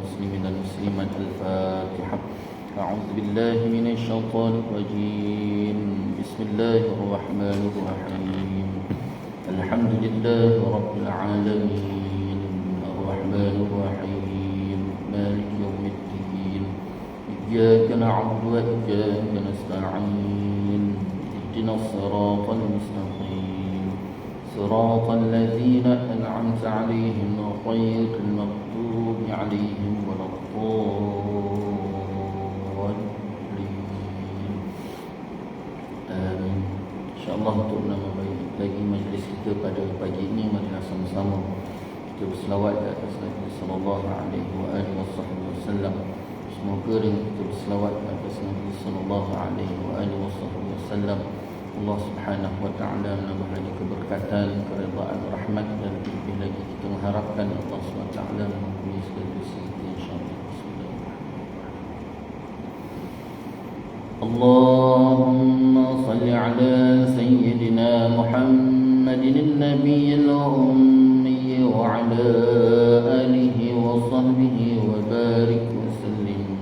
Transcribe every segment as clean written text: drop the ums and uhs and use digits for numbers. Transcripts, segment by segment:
المسلمين المسلمات. الفاتحة. أعوذ بالله من الشيطان الرجيم. بسم الله الرحمن الرحيم. الحمد لله رب العالمين الرحمن الرحيم مالك يوم الدين. إياك نعبد وإياك نستعين. اهدنا الصراط المستقيم صراط الذين أنعمت عليهم غير المغضوب عليهم ولا الضالين. Amin. InsyaAllah untuk menambah lagi majlis kita pada pagi ini, marilah sama-sama kita berselawat ke atas Nabi sallallahu alaihi wasallam. Semoga dengan kita berselawat ke atas Nabi sallallahu alaihi wasallam, Allah Subhanahu wa taala menambah lagi keberkatan, keridaan, rahmat, dan lebih lagi kita mengharapkan Allah Subhanahu wa taala mengampuni segala dosa kita insyaallah. Allahumma salli ala sayyidina Muhammadin an-nabiyil ummi wa ala alihi wa sahbihi wa barik wa sallim.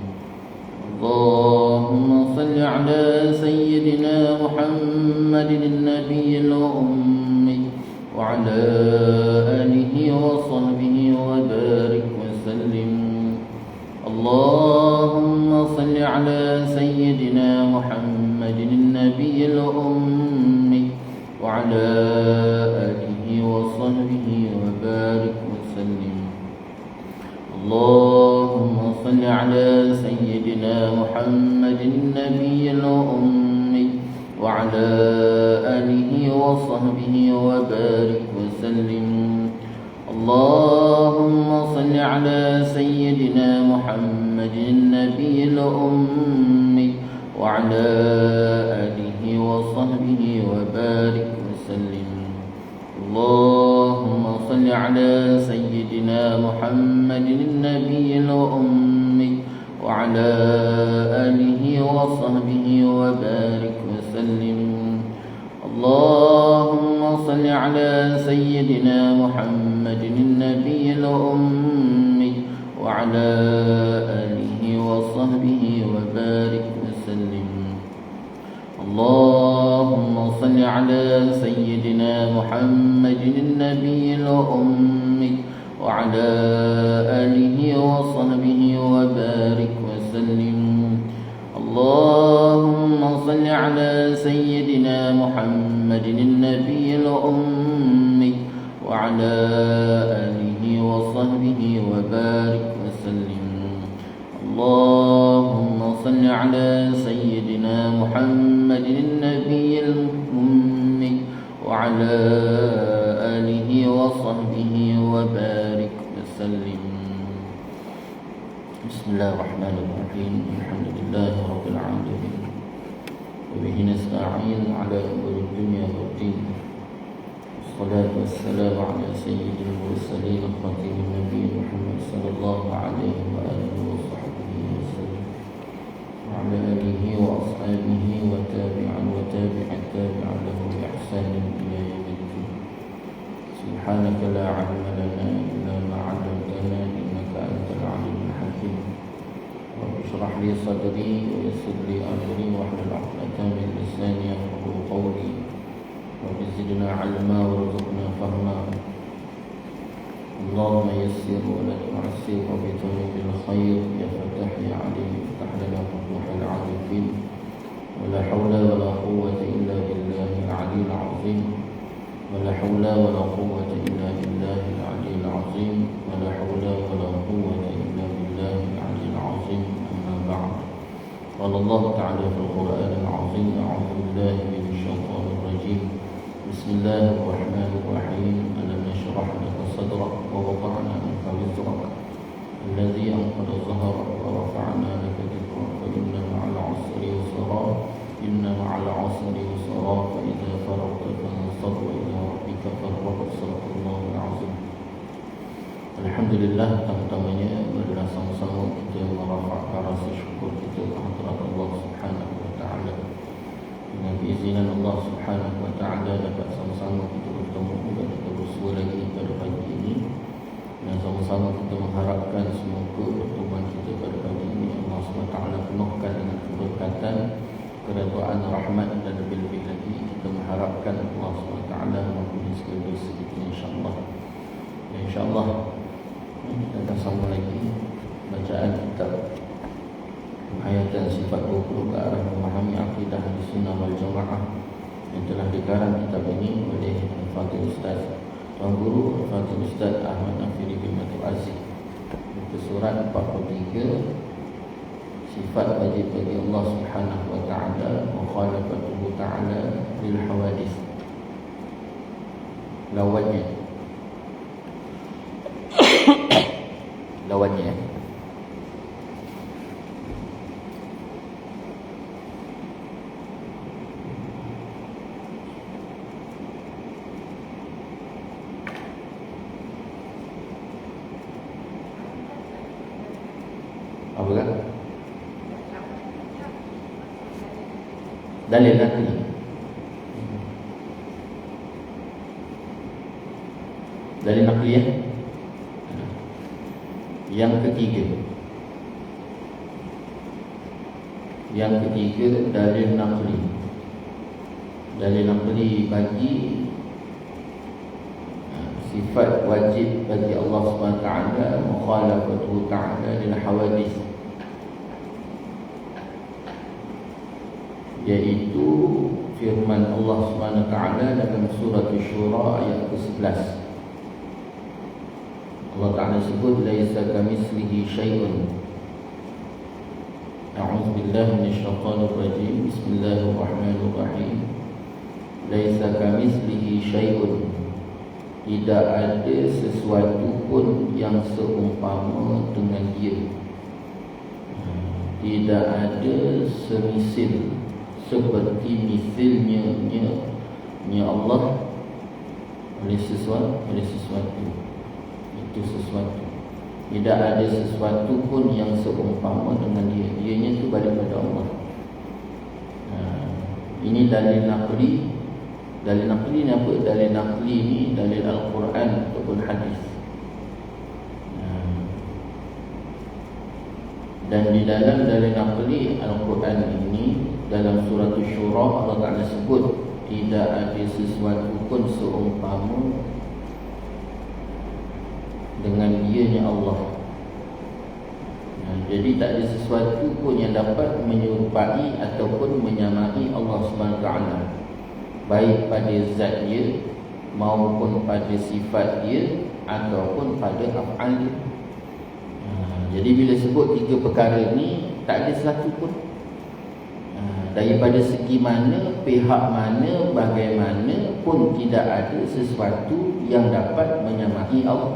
Allahumma salli ala sayyidina Muhammadin an-nabiyil ummi wa ala alihi wa sahbihi wa barik wa sallim. Allahumma salli ala sayyidina Muhammadin an-nabiyil ummi wa ala alihi wa sahbihi wa barik wa sallim. Allahumma salli ala sayyidina Muhammadin an-nabiyil ummi wa ala alihi wa sahbihi wa barik wa sallim. Allahumma salli ala sayyidina Muhammadin an-nabiyil ummi wa ala alihi wa sahbihi wa barik wa sallim. Allahumma salli ala sayyidina Muhammadin an-nabiyil ummi wa ala alihi wa sahbihi wa barik wa sallim. Allahumma salli ala sayyidina Muhammadin an-nabiyil ummi wa ala alihi wa sahbihi wa barik wa sallim. Allahumma salli ala sayyidina Muhammadin an-nabiyil ummi wa ala alihi wa sahbihi wa barik wa sallim. Allahumma salli ala sayyidina Muhammadin an-nabiyil ummi wa ala alihi wa sahbihi wa barik wa sallim. Allahumma salli ala sayyidina Muhammadin an-nabiyil ummi wa ala alihi wa sahbihi wa barik wa sallim. Bismillahirrahmanirrahim. Alhamdulillahi rabbil alamin. Wa bihi nasta'in ala umuri dunya waddin. Wassalatu wassalamu ala sayyidil mursalin khatimin nabiyyin Muhammad sallallahu alaihi wa alihi wa sahbihi wa sallam. Wa ala alihi wa ashabihi wa tabi'an wa tabi'at tabi'an lahum bi ihsanin ila yaumiddin. Subhanaka la 'ilma lana illa ma 'allamtana innaka antal 'alimul hakim. اشرح لي صدري ويسر لي امري واحلل عقدة من لساني يفقهوا قولي رب زدنا علما وارزقنا فهما. اللهم يسر ولا تعسر وبتمم الخير يا فتاح يا عليم افتح لنا فتوح العارفين. ولا حول ولا قوة إلا بالله العلي العظيم. ولا حول ولا قوة إلا بالله العلي العظيم. ولا حول ولا قوة إلا بالله العلي العظيم. قال الله تعالى في القرآن العظيم: أعوذ بالله من الشيطان الرجيم. بسم الله الرحمن الرحيم. ألم نشرح لك صدرك ووضعنا عنك وزرك الذي أنقض ظهرك ورفعنا لك ذكرك فإن مع العسر يسرا إن مع العسر يسرا فإذا فرغت فانصب وإلى ربك فارغب. صدق الله العظيم. Alhamdulillah, pertama-tamanya marilah sama-sama kita merafakkan rasa syukur kita kehadirat Allah Subhanahu wa taala. Dengan keizinan Allah Subhanahu wa taala dapat sama-sama kita bertemu dan kita bersua lagi pada pagi ini. Dan sama-sama kita mengharapkan semua semoga pertemuan kita pada pagi ini Allah SWT penuhkan dengan keberkatan, keredaan, rahmat, dan lebih-lebih lagi kita mengharapkan Allah SWT mengampuni segala dosa kita insyaAllah. InsyaAllah kita akan sambung lagi bacaan kitab Hayatan Sifat 20 ke arah memahami akidah Ahlussunnah wal Jamaah yang telah dikarang kitab ini oleh Fadil Ustaz Tuan Guru Fadil Ustaz Ahmad Afiri bin Matul Aziz. Muka surat 43, sifat wajib bagi Allah Subhanahu wa ta'ala, mukhalafatuhu ta'ala lil hawadith. Lawannya lawannya apa kan? Dalil nakli. Dalil nakli ya. Yang ketiga dalil nakli. Dalil nakli bagi sifat wajib bagi Allah SWT, mukhalafatuhu ta'ala lil hawadith, yaitu firman Allah SWT dalam surah Asy-Syura ayat ke-11. Allah Ta'ala sebut laisa kamitslihi syai'un. A'udzu billahi minasyaitonir rajim. Bismillahirrahmanirrahim. Laisa kamitslihi syai'un. Tidak ada sesuatu pun yang seumpama dengan dia. Tidak ada semisil seperti misilnya Allah oleh sesuatu. Itu sesuatu. Tidak ada sesuatu pun yang seumpama dengan dia. Dianya itu daripada Allah. Ini dalil naqli. Dalil naqli ni apa? Dalil naqli ni dalil Al-Quran ataupun hadis. Dan di dalam dalil naqli Al-Quran ini, dalam surah Asy-Syura Allah Ta'ala sebut tidak ada sesuatu pun seumpama dengan dianya Allah. Jadi tak ada sesuatu pun yang dapat menyerupai ataupun menyamai Allah SWT, baik pada zat dia maupun pada sifat dia ataupun pada af'al dia. Jadi bila sebut tiga perkara ni, tak ada satu pun daripada segi mana, pihak mana, bagaimana pun tidak ada sesuatu yang dapat menyamai Allah.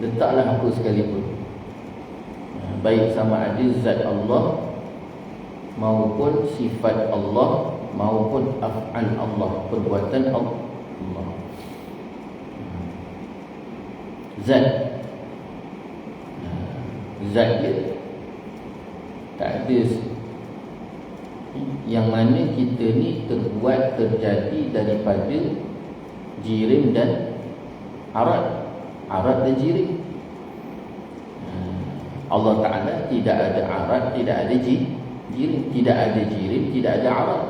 Letaklah apa sekalipun, baik sama ada zat Allah maupun sifat Allah maupun af'al Allah, perbuatan Allah. Zat dia tak ada yang mana kita ni terbuat, terjadi daripada jirim dan arat dan jirim. Allah Ta'ala tidak ada arat, tidak ada jirim, tidak ada jirim, tidak ada arat.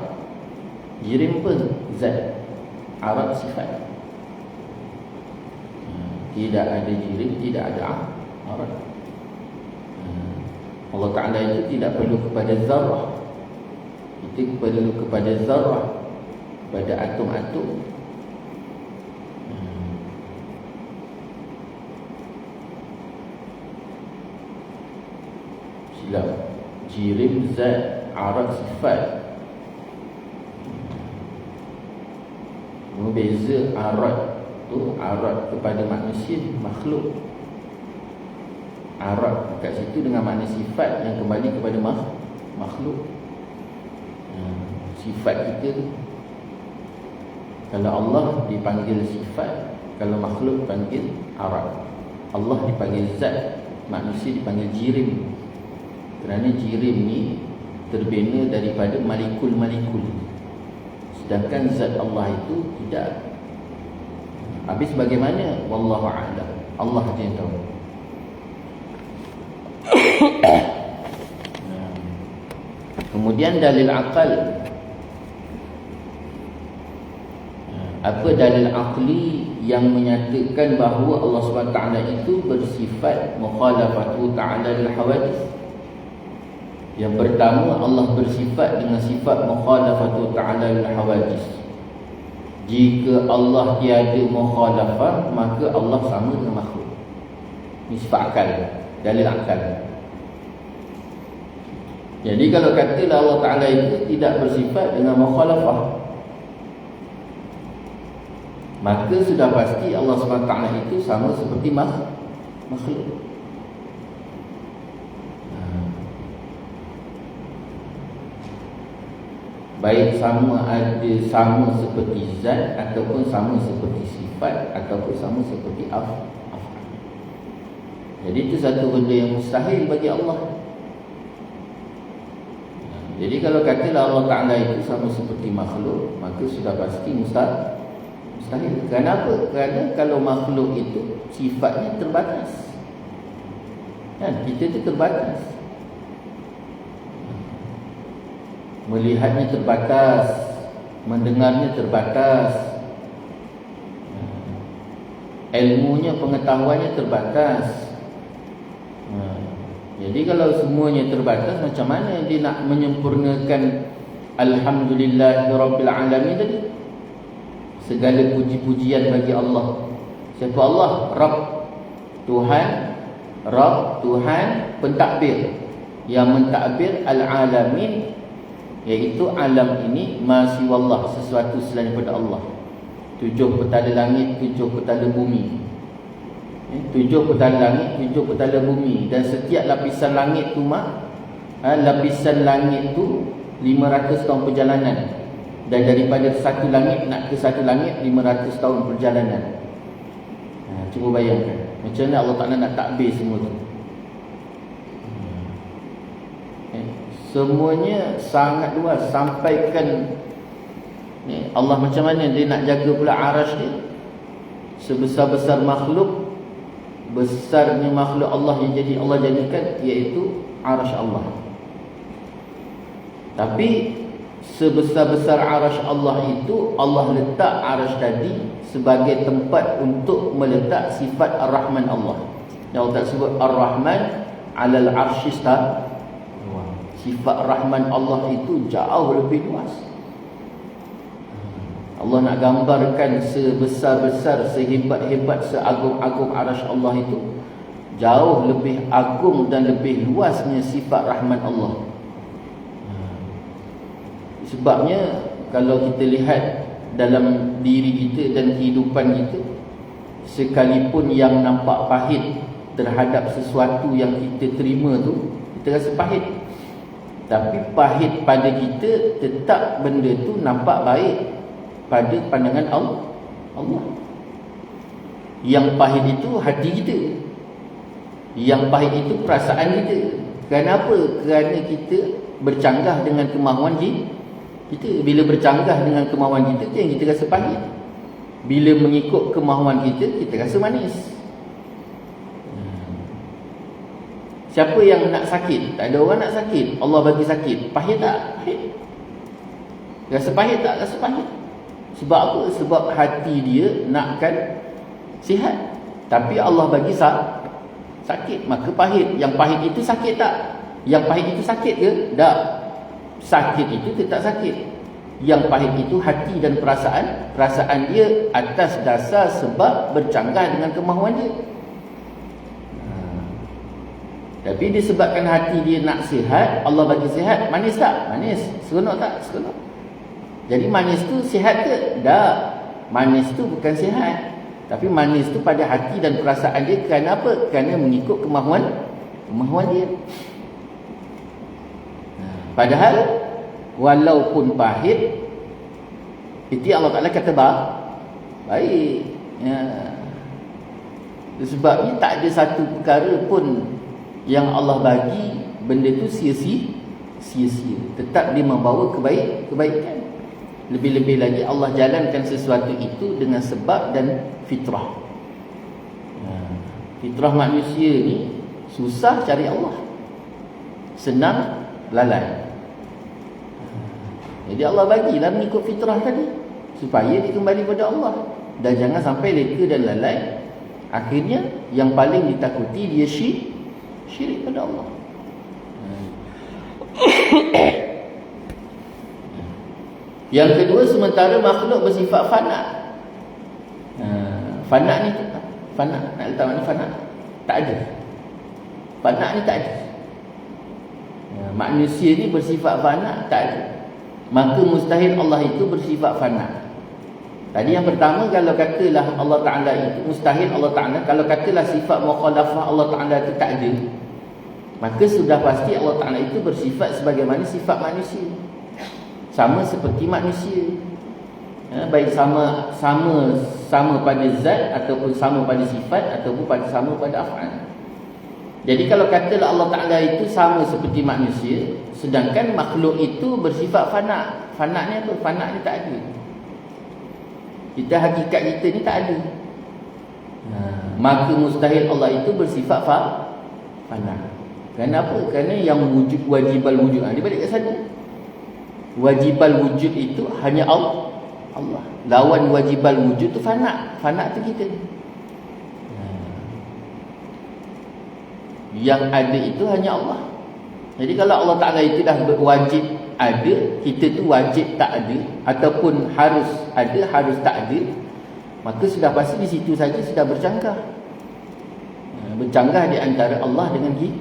Jirim pun zat, arat sifat. Tidak ada jirim, tidak ada arat. Allah Ta'ala itu tidak perlu kepada zarah. Itu perlu kepada zarah, kepada atom-atom. Silap. Jirim zat, arat sifat. Membeza arat tu, arat kepada manusia, makhluk. Arat kat situ dengan makna sifat yang kembali kepada makhluk. Sifat kita tu, kalau Allah dipanggil sifat, kalau makhluk dipanggil arat. Allah dipanggil zat, manusia dipanggil jirim. Kerana jirim ni terbina daripada malikul-malikul, sedangkan zat Allah itu tidak. Habis bagaimana? Wallahu a'lam. Allah saja yang tahu. Kemudian dalil akal. Apa dalil akli yang menyatakan bahawa Allah SWT itu bersifat mukhalafatu ta'ala lil hawadis? Yang pertama, Allah bersifat dengan sifat mukhalafatu ta'ala lil hawadis. Jika Allah tiada mukhalafah, maka Allah sama dengan makhluk. Ini sifat akal, dalil akal. Jadi kalau katalah Allah Ta'ala itu tidak bersifat dengan mukhalafah, maka sudah pasti Allah SWT itu sama seperti makhluk. Baik sama seperti zat, ataupun sama seperti sifat, ataupun sama seperti af'al. Jadi itu satu benda yang mustahil bagi Allah. Jadi kalau katalah Allah Ta'ala itu sama seperti makhluk, maka sudah pasti mustahil. Kenapa? Kerana kalau makhluk itu sifatnya terbatas. Kan? Kita itu terbatas. Melihatnya terbatas, mendengarnya terbatas, ilmunya, pengetahuannya terbatas. Jadi kalau semuanya terbatas, macam mana dia nak menyempurnakan Alhamdulillahirabbil alamin tadi? Segala puji-pujian bagi Allah. Siapa Allah? Rabb, Tuhan. Rabb, Tuhan, pentadbir. Yang mentadbir al-alamin, iaitu alam ini masiwallah, sesuatu selain daripada Allah. 7 petala langit, 7 petala bumi. 7 petala langit, 7 petala bumi. Dan setiap lapisan langit tu lapisan langit tu 500 tahun perjalanan. Dan daripada satu langit nak ke satu langit 500 tahun perjalanan. Cuba bayangkan macam mana Allah Ta'ala nak takbir semua tu. Semuanya sangat luas. Sampaikan Allah macam mana dia nak jaga pula arash dia. Sebesar-besar makhluk, besarnya makhluk Allah yang jadi Allah jadikan, iaitu arash Allah. Tapi sebesar-besar arash Allah itu, Allah letak arash tadi sebagai tempat untuk meletak sifat Ar-Rahman Allah. Yang Allah tak sebut Ar-Rahman alal arshista. Sifat Rahman Allah itu jauh lebih luas. Allah nak gambarkan sebesar-besar, sehebat-hebat, seagung-agung arash Allah itu, jauh lebih agung dan lebih luasnya sifat Rahman Allah. Sebabnya kalau kita lihat dalam diri kita dan kehidupan kita, sekalipun yang nampak pahit terhadap sesuatu yang kita terima tu, kita rasa pahit. Tapi pahit pada kita, tetap benda tu nampak baik pada pandangan Allah. Yang pahit itu hati kita, yang pahit itu perasaan kita. Kenapa? Kerana kita bercanggah dengan kemahuan kita. Bila bercanggah dengan kemahuan kita, yang kita rasa pahit. Bila mengikut kemahuan kita, kita rasa manis. Siapa yang nak sakit? Tak ada orang nak sakit. Allah bagi sakit. Pahit tak? Pahit. Rasa pahit tak? Rasa pahit. Sebab apa? Sebab hati dia nakkan sihat. Tapi Allah bagi sakit, maka pahit. Yang pahit itu sakit tak? Yang pahit itu sakit ke? Tak. Sakit itu tetap sakit. Yang pahit itu hati dan perasaan. Perasaan dia atas dasar sebab bercanggah dengan kemahuan dia. Tapi disebabkan hati dia nak sihat, Allah bagi sihat. Manis tak? Manis. Seronok tak? Seronok. Jadi manis tu sihat ke? Tak. Manis tu bukan sihat. Tapi manis tu pada hati dan perasaan dia. Kerana apa? Kerana mengikut kemahuan dia. Padahal walaupun pahit, itu Allah Ta'ala kata baik. Sebabnya tak ada satu perkara pun yang Allah bagi benda tu sia-sia. Tetap dia membawa kebaikan. Lebih-lebih lagi Allah jalankan sesuatu itu dengan sebab dan fitrah. Fitrah manusia ni susah cari Allah, senang lalai. Jadi Allah bagilah mengikut fitrah tadi supaya dia kembali pada Allah, dan jangan sampai leka dan lalai. Akhirnya yang paling ditakuti dia syirik pada Allah. Yang kedua, sementara makhluk bersifat fana. Fana ni fana, nak letak mana fana? Tak ada. Fana ni tak ada. Manusia ni bersifat fana, tak ada. Maka mustahil Allah itu bersifat fana. Tadi yang pertama, kalau katalah Allah Ta'ala itu mustahil Allah Ta'ala, kalau katalah sifat mukhalafah Allah Ta'ala itu tak ada, maka sudah pasti Allah Ta'ala itu bersifat sebagaimana sifat manusia, sama seperti manusia. Baik sama pada zat, ataupun sama pada sifat, ataupun sama pada af'al. Jadi kalau katalah Allah Ta'ala itu sama seperti manusia, sedangkan makhluk itu bersifat fana. Fana ni apa? Fana ni tak ada. Kita hakikat kita ni tak ada. Maka mustahil Allah itu bersifat fana. Kenapa? Kerana yang wujud, wajibal wujud, dia balik kat sana. Wajibal wujud itu hanya Allah. Lawan wajibal wujud tu fana. Fana tu kita. Yang ada itu hanya Allah. Jadi kalau Allah Ta'ala itu dah wajib ada, kita tu wajib tak ada, ataupun harus ada, harus tak ada, maka sudah pasti di situ saja sudah bercanggah. Bercanggah di antara Allah dengan kita.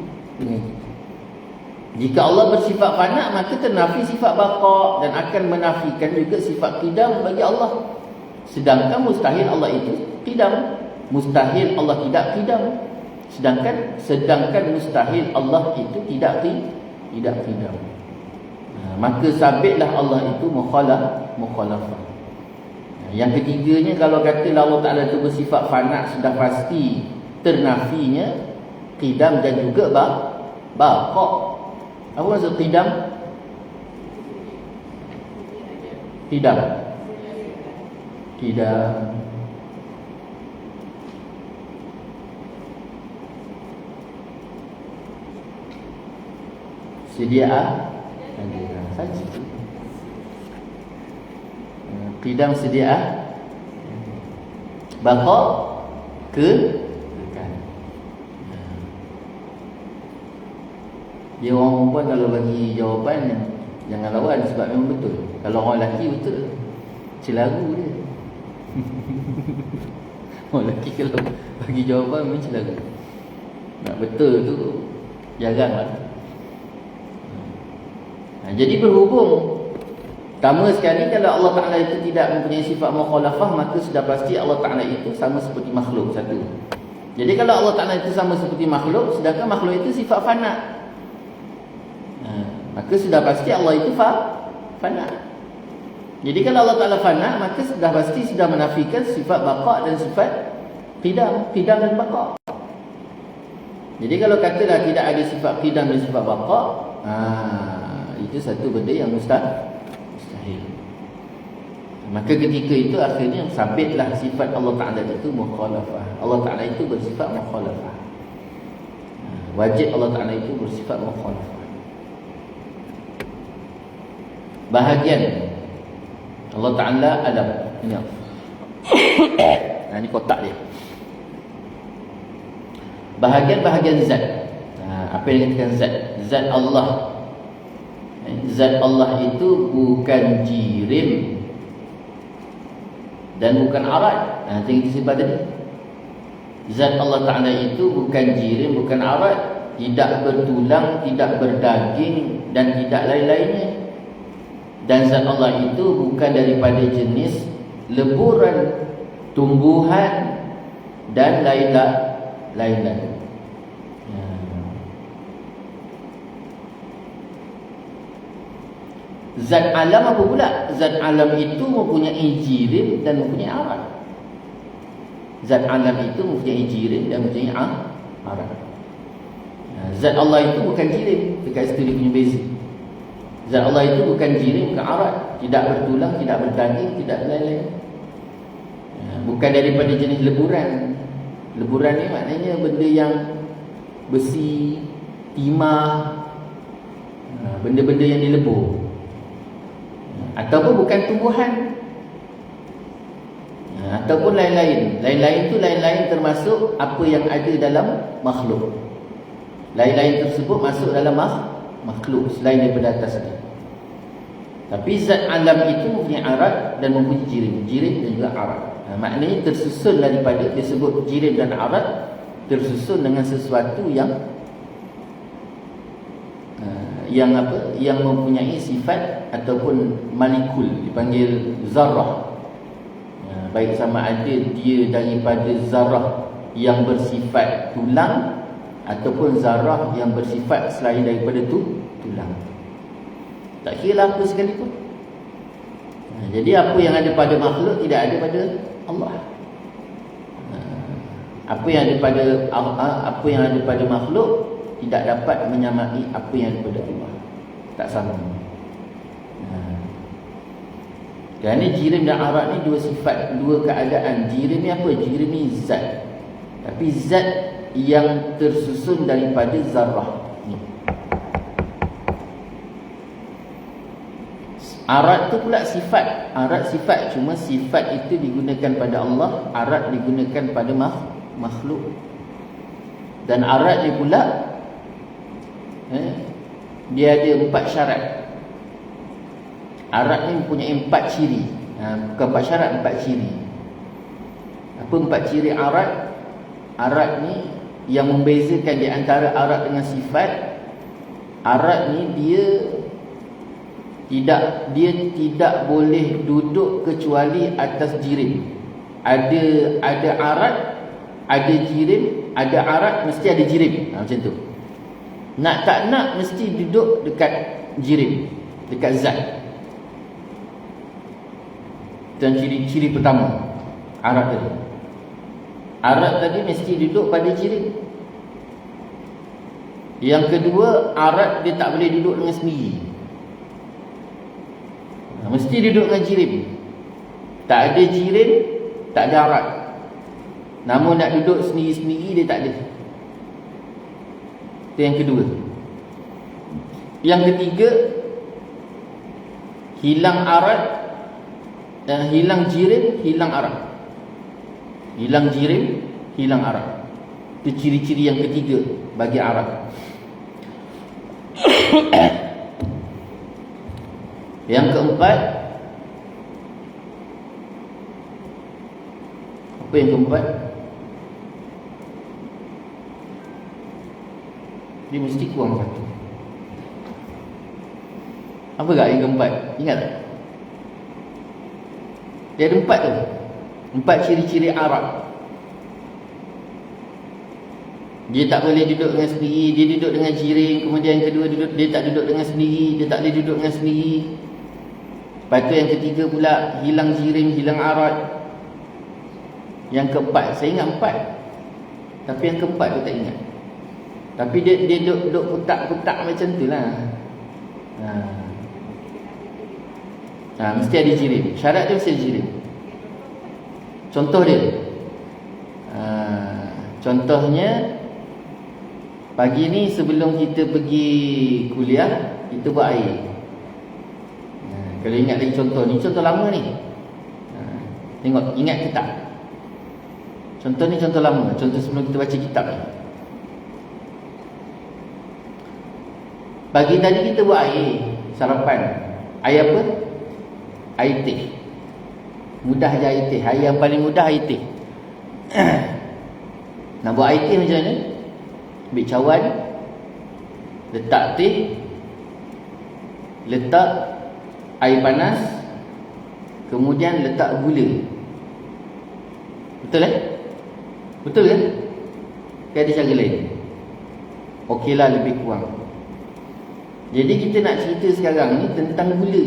Jika Allah bersifat fana, maka ternafi sifat baqa, dan akan menafikan juga sifat qidam bagi Allah. Sedangkan mustahil Allah itu qidam. Mustahil Allah tidak qidam. Sedangkan mustahil Allah itu tidak qidam. Maka sabitlah Allah itu mukhalafah. Yang ketiganya, kalau kata Allah Ta'ala itu bersifat fana, sudah pasti ternafinya qidam dan juga baqa. Apa maksud qidam? Qidam sedia saja. Qidam sedia, baqa kekal. Dia orang perempuan kalau bagi jawapan, jangan lawan, sebab memang betul. Kalau orang lelaki betul, celaru dia. Orang lelaki kalau bagi jawapan memang celaru. Nak betul tu jaranglah. Jadi berhubung pertama sekali, kalau Allah Ta'ala itu tidak mempunyai sifat mukhalafah, maka sudah pasti Allah Ta'ala itu sama seperti makhluk. Satu. Jadi kalau Allah Ta'ala itu sama seperti makhluk, sedangkan makhluk itu sifat fana, maka sudah pasti Allah itu fana. Jadi kalau Allah Ta'ala fana, maka sudah pasti sudah menafikan sifat baqa dan sifat qidam dan baqa. Jadi kalau katalah tidak ada sifat qidam dan sifat baqa, itu satu benda yang mustahil. Maka ketika itu akhirnya sabitlah sifat Allah Ta'ala itu mukhalafah. Allah Ta'ala itu bersifat mukhalafah. Wajib Allah Ta'ala itu bersifat mukhalafah. Bahagian Allah Ta'ala alam. Ini apa? Ini kotak dia. Bahagian zat. Apa yang dikatakan zat? Zat Allah. Zat Allah itu bukan jirim dan bukan arad. Yang kita sebut tadi, zat Allah Ta'ala itu bukan jirim, bukan arad, tidak bertulang, tidak berdaging, dan tidak lain-lainnya. Dan zat Allah itu bukan daripada jenis leburan, tumbuhan, dan lain-lain. Zat alam apa pula? Zat alam itu mempunyai jirim dan mempunyai arad. Zat alam itu mempunyai jirim dan mempunyai arad. Zat Allah itu bukan jirim. Dekat situ dia punya beza. Zat Allah itu bukan jirim, bukan arad, tidak bertulang, tidak berdaging, tidak lain-lain. Bukan daripada jenis leburan. Leburan ni maknanya benda yang besi, timah, benda-benda yang dilebur. Ataupun bukan tumbuhan, ataupun lain-lain. Lain-lain tu lain-lain termasuk apa yang ada dalam makhluk. Lain-lain tersebut masuk dalam makhluk selain daripada atas ni. Tapi zat alam itu mempunyai arat dan mempunyai jirim. Jirim dan juga arat. Maknanya tersusun daripada, disebut jirim dan arat, tersusun dengan sesuatu yang apa? Yang mempunyai sifat ataupun molekul, dipanggil zarrah. Baik sama ada dia daripada zarrah yang bersifat tulang ataupun zarrah yang bersifat selain daripada tulang. Tak kira lah apa sekalipun. Jadi apa yang ada pada makhluk tidak ada pada Allah. Apa yang ada pada makhluk tidak dapat menyamai apa yang ada pada Allah. Tak sama. Kerana jirim dan arat ni dua sifat, dua keadaan. Jirim ni apa? Jirim ni zat. Tapi zat yang tersusun daripada zarrah ni. Arat tu pula sifat. Arat sifat, cuma sifat itu digunakan pada Allah, arat digunakan pada makhluk. Dan arat ni pula dia ada 4 syarat. Arat ni mempunyai 4 ciri. Bukan 4 syarat, 4 ciri. Apa 4 ciri arat? Arat ni yang membezakan di antara arat dengan sifat. Arat ni dia tidak boleh duduk kecuali atas jirim. Ada arat, ada jirim, ada arat, mesti ada jirim. Macam tu. Nak tak nak mesti duduk dekat jirim, dekat zat. Dan ciri-ciri pertama arat tadi. Arat tadi mesti duduk pada jirim. Yang kedua, arat dia tak boleh duduk dengan sendiri. Mesti duduk dengan jirim. Tak ada jirim, tak ada arat. Namun nak duduk sendiri-sendiri dia tak ada. Itu yang kedua. Yang ketiga, hilang arat, hilang jirim, hilang arat. Hilang jirim, hilang arat. Itu ciri-ciri yang ketiga bagi arat. Yang keempat, apa yang keempat? Dia mesti kurang satu. Apa tak yang keempat? Ingat tak? Dia ada 4 tu. 4 ciri-ciri arat. Dia tak boleh duduk dengan sendiri, dia duduk dengan jirim. Kemudian yang kedua, dia tak duduk dengan sendiri, dia tak boleh duduk dengan sendiri. Lepas tu yang ketiga pula, hilang jirim, hilang arat. Yang keempat, saya ingat 4. Tapi yang keempat tu tak ingat. Tapi dia duduk putak-putak macam tu lah. Mesti ada jirim. Syarat dia mesti ada jirim. Contoh dia, contohnya, pagi ni sebelum kita pergi kuliah, kita buat air. Kalau ingat lagi contoh ni, contoh lama ni. Tengok, ingat ke tak? Contoh ni contoh lama, contoh sebelum kita baca kitab ni. Pagi tadi kita buat air sarapan. Air apa? Air teh. Mudah je air teh. Air yang paling mudah air teh. Nak buat air teh macam mana? Ambil cawan, letak teh, letak air panas, kemudian letak gula. Betul Betul kan? Ada cara lain? Okeylah, lebih kurang. Jadi kita nak cerita sekarang ni tentang gula.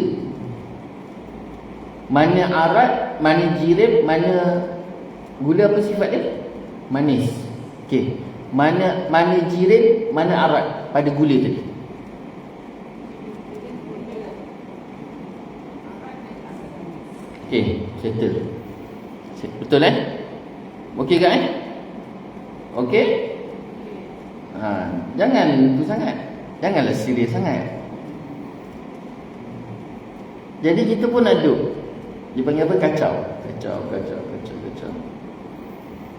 Mana arat, mana jirim, mana gula, apa sifat dia? Manis. Okey. Mana jirim, mana arat pada gula tadi? Settle. Betul Okey kan Okey. Jangan itu sangat. Janganlah serius sangat. Jadi kita pun aduk. Dia panggil apa? Kacau.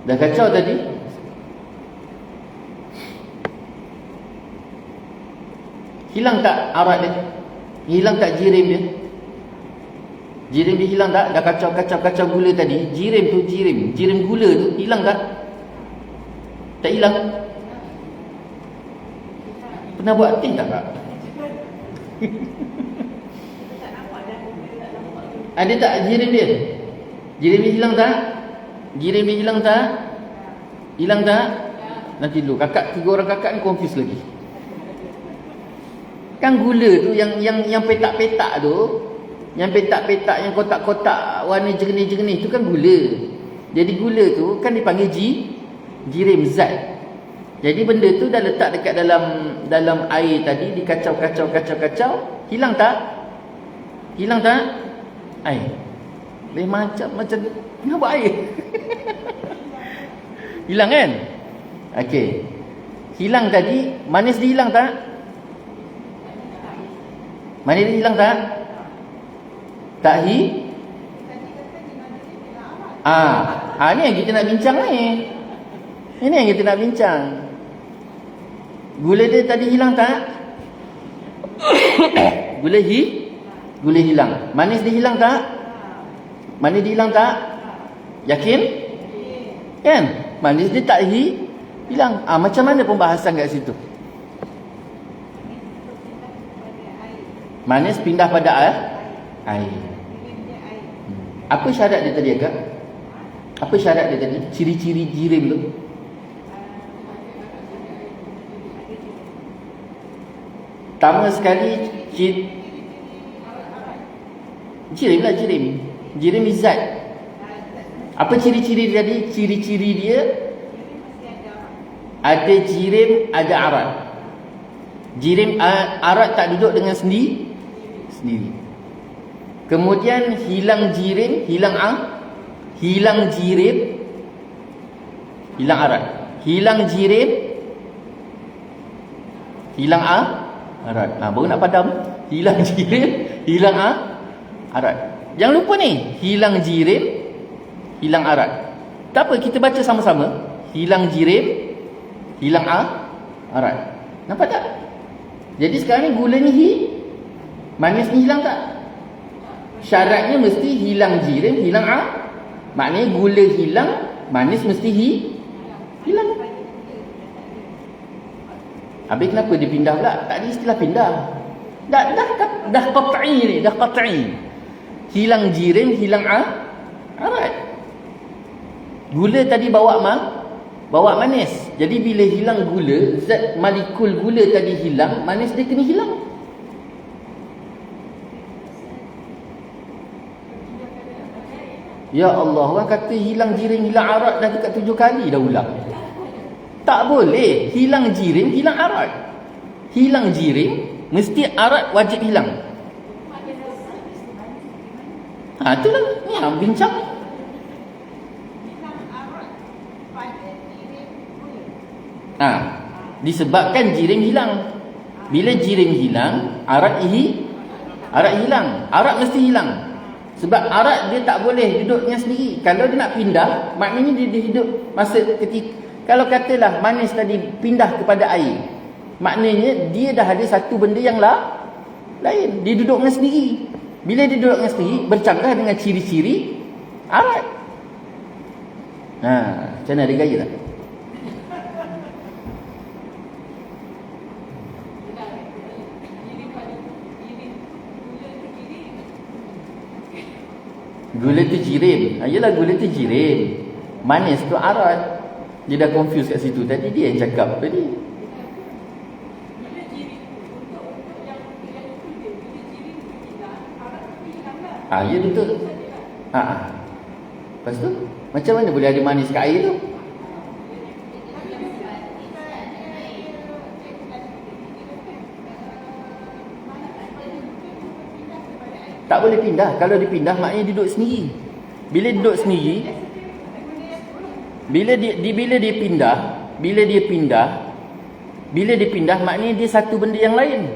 Dah kacau tadi. Hilang tak arat dia? Hilang tak jirim dia? Jirim dia hilang tak? Dah kacau gula tadi. Jirim gula tu hilang tak? Tak hilang. Pernah buat aktif tak, Kak? Ada tak jirim dia? Jirim dia hilang tak? Hilang tak? Nanti dulu kakak, 3 orang kakak ni confuse lagi. Kan gula tu yang petak-petak tu, yang petak-petak, yang kotak-kotak warna jernih-jernih tu kan gula. Jadi gula tu kan dipanggil jirim zat. Jadi benda tu dah letak dekat dalam air tadi, dikacau, hilang tak? Air. Macam nak buat air. Hilang kan? Okey. Hilang tadi, manis dia hilang tak? Manis dia hilang tak? Tak ni yang kita nak bincang ni. Ini yang kita nak bincang. Gula dia tadi hilang tak? Gula hilang. Manis dia hilang tak? Manis dia hilang tak? Yakin? Kan? Manis dia tak hilang. Macam mana pembahasan kat situ? Manis pindah pada air. Apa syarat dia tadi, Kak? Apa syarat dia tadi? Ciri-ciri jirim tu. Pertama sekali jirim lah, jirim izat. Apa ciri-ciri dia tadi? Ciri-ciri dia ada jirim, ada arat. Jirim arat tak duduk dengan sendiri. Kemudian hilang jirim, hilang jirim, hilang arat. Hilang jirim, hilang arat. Baru nak padam. Hilang jirim, hilang arat. Jangan lupa ni, hilang jirim, hilang arat. Tak apa, kita baca sama-sama. Hilang jirim, hilang arat. Nampak tak? Jadi sekarang ni gula ni manis ni hilang tak? Syaratnya mesti hilang jirim, hilang maknanya gula hilang, manis mesti hilang. Habis kenapa dia pindah pula? Tadi istilah pindah. Dah qat'i ni, dah qat'i. Hilang jirim, hilang arat. Gula tadi bawa manis. Jadi bila hilang gula, zat molekul gula tadi hilang, manis dia kena hilang. Ya Allah, orang kata hilang jirim, hilang arat dah dekat 7 kali dah ulang. Tak boleh. Hilang jirim, hilang arat. Hilang jirim, mesti arat wajib hilang. Itulah ni yang bincang. Disebabkan jirim hilang. Bila jirim hilang, arat hilang. Arat mesti hilang. Sebab arat dia tak boleh duduk dengan sendiri. Kalau dia nak pindah, maknanya dia hidup masa ketika, kalau katalah manis tadi pindah kepada air, maknanya dia dah ada satu benda yang lain. Dia duduk dengan sendiri. Bila dia duduk dengan sendiri, bercanggah dengan ciri-ciri arat. Macam mana, ada gaya tak? Gula tu jirim. Yelah, gula tu jirim. Manis tu arat. Dia dah confuse kat situ. Tadi dia yang cakap tadi. Ya betul. Lepas tu macam mana boleh ada manis kat air tu? Tak boleh pindah. Kalau dipindah maknanya dia duduk sendiri. Bila duduk sendiri, bila dia pindah, maknanya dia satu benda yang lain.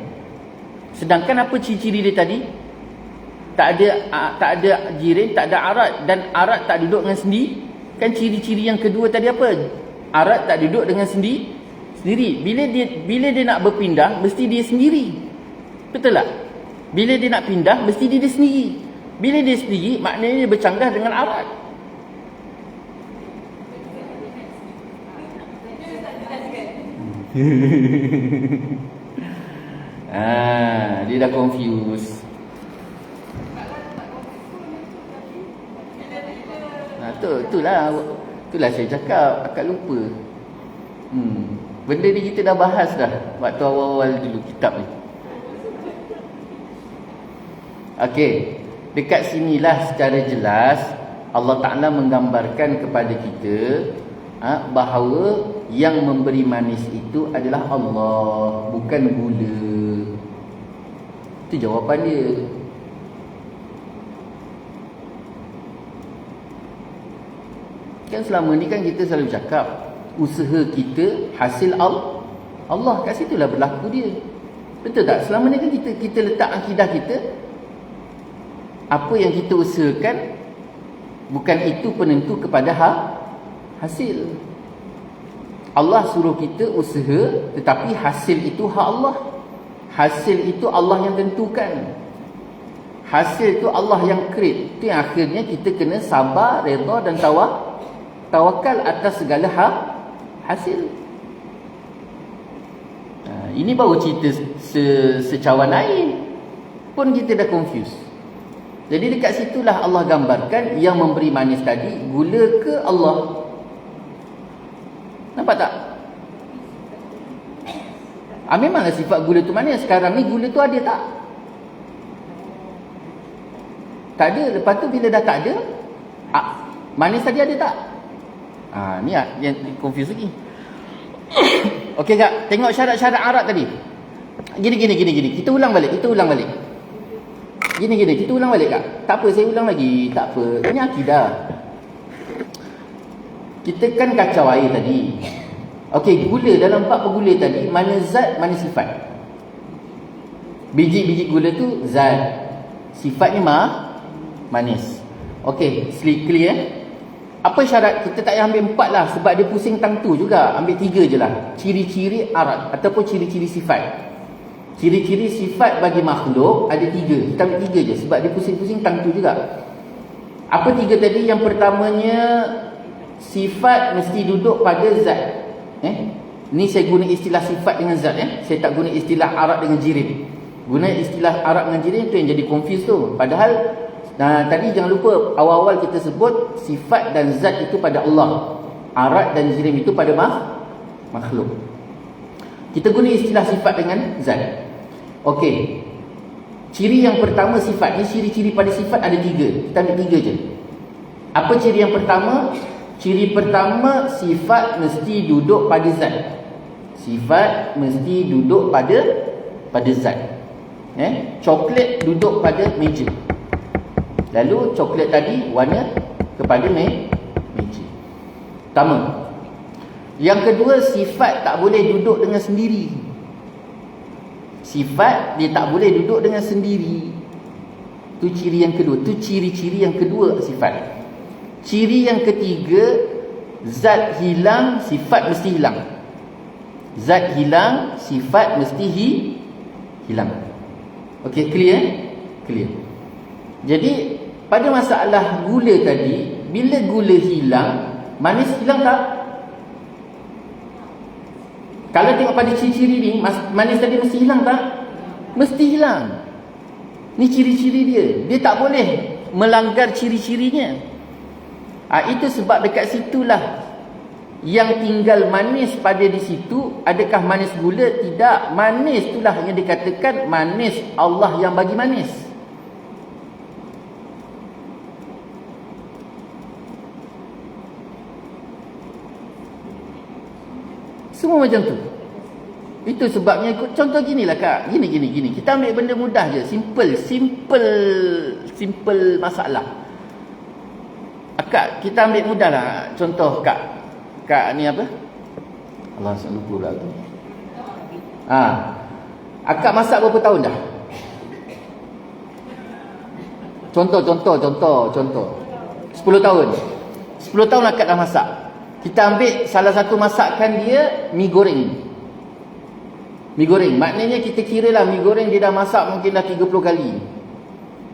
Sedangkan apa ciri-ciri dia tadi? Tak ada jirin, tak ada arat, dan arat tak duduk dengan sendiri. Kan ciri-ciri yang kedua tadi apa? Arat tak duduk dengan sendiri. Bila dia nak berpindah, mesti dia sendiri. Betul tak? Bila dia nak pindah, mesti dia sendiri. Bila dia sendiri, maknanya dia bercanggah dengan arat. Dia dah confuse. Itulah saya cakap, akak lupa. Benda ni kita dah bahas dah waktu awal-awal dulu kitab ni. Okey, dekat sinilah secara jelas Allah Ta'ala menggambarkan kepada kita bahawa yang memberi manis itu adalah Allah, bukan gula. Itu jawapan dia. Kan selama ni kan kita selalu cakap usaha kita hasil Allah. Kat situlah berlaku dia. Betul tak? Selama ni kan kita letak akidah kita, apa yang kita usahakan bukan itu penentu kepada hasil. Allah suruh kita usaha, tetapi hasil itu hak Allah. Hasil itu Allah yang tentukan. Hasil itu Allah yang create. Itu yang akhirnya kita kena sabar, redha dan tawakal atas segala hasil. Ini baru cerita secawan air pun kita dah confuse. Jadi dekat situlah Allah gambarkan yang memberi manis tadi gula ke Allah. Nampak tak? Memanglah sifat gula tu manis. Sekarang ni gula tu ada tak? Tak ada. Lepas tu bila dah tak ada, manis tadi ada tak? Ni yang confuse lagi. Okey kak, tengok syarat-syarat arat tadi. Gini. Kita ulang balik. Gini, kita ulang balik kak. Tak apa, saya ulang lagi. Tak apa, ini akidah. Kita kan kacau air tadi. Okey, gula dalam bab bergula tadi, mana zat, mana sifat. Biji-biji gula tu zat, sifatnya manis. Okey, clear. Apa syarat? Kita tak payah ambil 4 lah, sebab dia pusing tang tu juga. Ambil 3 je lah. Ciri-ciri arat ataupun ciri-ciri sifat. Ciri-ciri sifat bagi makhluk ada 3. Kita ambil 3 je sebab dia pusing-pusing tang tu juga. Apa 3 tadi? Yang pertamanya, sifat mesti duduk pada zat. Ni saya guna istilah sifat dengan zat. Saya tak guna istilah arat dengan jirim. Guna istilah arat dengan jirim tu yang jadi confuse tu. Padahal tadi jangan lupa awal-awal kita sebut sifat dan zat itu pada Allah, arat dan jirim itu pada makhluk. Kita guna istilah sifat dengan zat. Okey, ciri yang pertama sifat ni, ciri-ciri pada sifat ada 3. Kita ambil 3 je. Apa ciri yang pertama? Ciri pertama, sifat mesti duduk pada zat. Sifat mesti duduk pada zat. Coklat duduk pada meja. Lalu coklat tadi warna kepada meja. Pertama. Yang kedua, sifat tak boleh duduk dengan sendiri. Sifat dia tak boleh duduk dengan sendiri. Tu ciri yang kedua. Tu ciri-ciri yang kedua sifat. Ciri yang ketiga, zat hilang, sifat mesti hilang. Zat hilang, sifat mesti hilang. Okey, clear? Clear. Jadi pada masalah gula tadi, bila gula hilang, manis hilang tak? Kalau tengok pada ciri-ciri ni, manis tadi mesti hilang tak? Mesti hilang. Ni ciri-ciri dia. Dia tak boleh melanggar ciri-cirinya. Itu sebab dekat situlah yang tinggal manis pada di situ. Adakah manis gula? Tidak. Manis itulah yang dikatakan manis Allah yang bagi manis. Semua macam tu. Itu sebabnya, contoh ginilah kak. Gini. Kita ambil benda mudah je. Simple masalah. Akak kita ambil mudah lah. Contoh kak ni apa? Allah, saya lupa pula tu. Akak masak berapa tahun dah? Contoh 10 tahun. 10 tahun akak dah masak. Kita ambil salah satu masakan dia, mi goreng. Mi goreng, maknanya kita kira lah mi goreng dia dah masak mungkin dah 30 kali.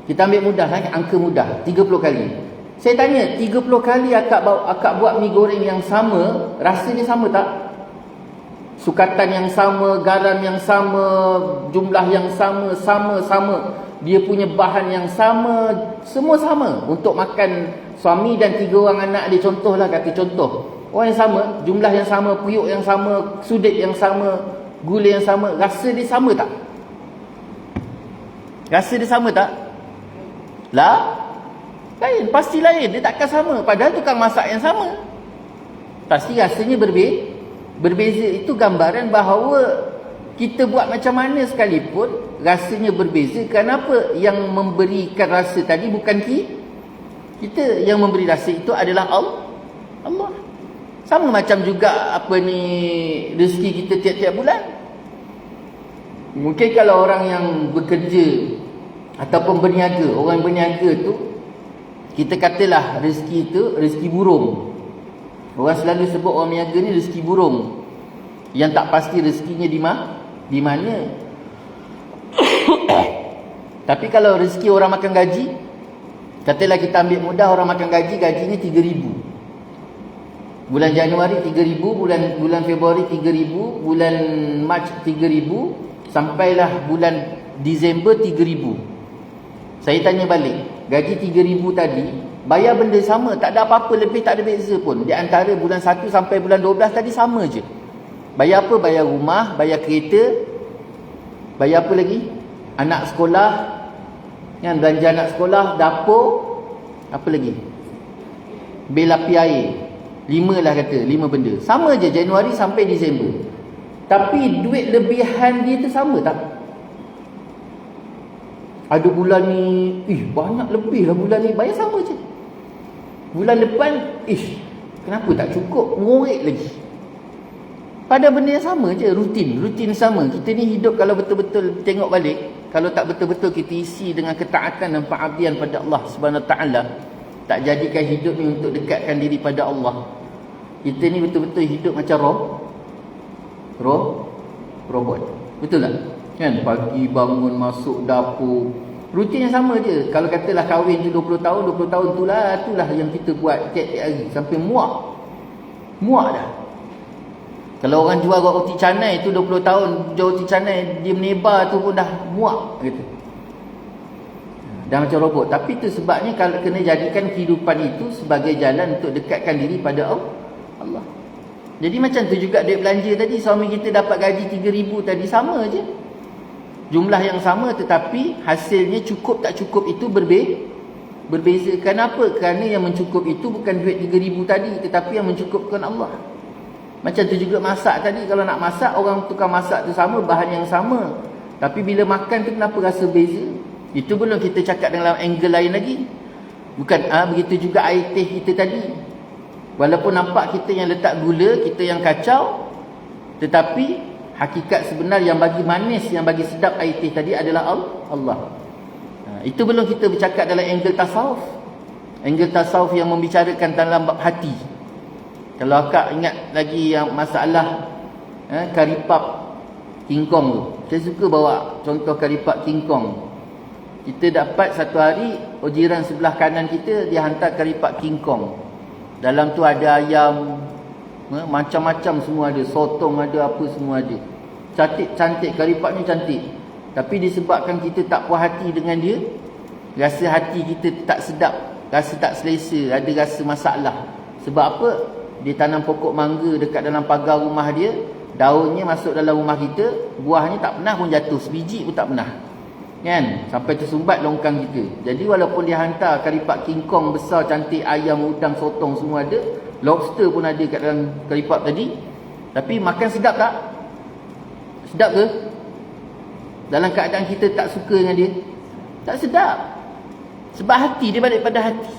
Kita ambil mudah lah, angka mudah, 30 kali. Saya tanya, 30 kali akak buat mi goreng yang sama, rasanya sama tak? Sukatan yang sama, garam yang sama, jumlah yang sama. Dia punya bahan yang sama, semua sama. Untuk makan suami dan 3 orang anak dia, contohlah, kata contoh. Orang yang sama, jumlah yang sama, periuk yang sama, sudut yang sama, gula yang sama, rasa dia sama tak? Rasa dia sama tak? Lah, lain, pasti lain. Dia takkan sama. Padahal tukang masak yang sama. Pasti rasanya berbeza. Itu gambaran bahawa kita buat macam mana sekalipun rasanya berbeza. Kenapa? Yang memberikan rasa tadi bukan kita. Yang memberi rasa itu adalah Allah. Sama macam juga rezeki kita tiap-tiap bulan. Mungkin kalau orang yang bekerja ataupun berniaga, orang berniaga tu, kita katalah rezeki itu rezeki burung. Orang selalu sebut orang berniaga ni rezeki burung, yang tak pasti rezekinya di mana. Tapi kalau rezeki orang makan gaji, katalah kita ambil mudah, orang makan gajinya 3,000. Bulan Januari 3,000, bulan Februari 3,000, bulan Mac 3,000, sampailah bulan Disember 3,000. Saya tanya balik, gaji 3,000 tadi, bayar benda sama, tak ada apa-apa lebih, tak ada beza pun. Di antara bulan 1 sampai bulan 12 tadi sama je. Bayar apa? Bayar rumah, bayar kereta, bayar apa lagi? Anak sekolah, kan, belanja anak sekolah, dapur, apa lagi? Bil api air. 5 lah kata, 5 benda. Sama je Januari sampai Disember. Tapi duit lebihan dia tu sama tak? Ada bulan ni, banyak lebih lah bulan ni, bayar sama je. Bulan depan, kenapa tak cukup? Ngorek lagi. Pada benda yang sama je, rutin sama. Kita ni hidup kalau betul-betul tengok balik, kalau tak betul-betul kita isi dengan ketaatan dan pengabdian pada Allah Subhanahu Wa Taala, tak jadikan hidup ni untuk dekatkan diri pada Allah, kita ni betul-betul hidup macam robot. Betul tak? Kan, pagi bangun, masuk dapur, rutin yang sama je. Kalau katalah kahwin tu 20 tahun itulah yang kita buat tiap-tiap hari sampai muak dah. Kalau orang jual roti canai tu 20 tahun jual roti canai, dia menebar tu pun dah muak gitu. Dah macam robot. Tapi tu sebabnya kalau kena jadikan kehidupan itu sebagai jalan untuk dekatkan diri pada Allah. Jadi macam tu juga duit belanja tadi, suami kita dapat gaji 3,000 tadi, sama je. Jumlah yang sama, tetapi hasilnya cukup tak cukup itu berbeza. Kenapa? Kerana yang mencukup itu bukan duit 3,000 tadi, tetapi yang mencukupkan Allah. Macam tu juga masak tadi, kalau nak masak, orang tukang masak tu sama, bahan yang sama, tapi bila makan tu kenapa rasa beza? Itu belum kita cakap dalam angle lain lagi. Bukan begitu juga air teh kita tadi. Walaupun nampak kita yang letak gula, kita yang kacau, tetapi hakikat sebenar yang bagi manis, yang bagi sedap air teh tadi adalah Allah. Itu belum kita bercakap dalam angle tasawuf. Angle tasawuf yang membicarakan dalam bab hati. Kalau akak ingat lagi yang masalah karipap King Kong tu, saya suka bawa contoh karipap King Kong. Kita dapat satu hari, jiran sebelah kanan kita, dia hantar karipap King Kong. Dalam tu ada ayam, macam-macam semua ada, sotong ada, apa semua ada. Cantik, karipap ni cantik. Tapi disebabkan kita tak puas hati dengan dia, rasa hati kita tak sedap, rasa tak selesa, ada rasa masalah. Sebab apa? Dia tanam pokok mangga dekat dalam pagar rumah dia, daunnya masuk dalam rumah kita, buahnya tak pernah pun jatuh, sebiji pun tak pernah, kan? Sampai tersumbat longkang kita. Jadi walaupun dia hantar karipap King Kong besar, cantik, ayam, udang, sotong semua ada, lobster pun ada kat dalam karipap tadi, tapi makan sedap tak? Sedap ke? Dalam keadaan kita tak suka dengan dia, tak sedap. Sebab hati dia balik pada hati.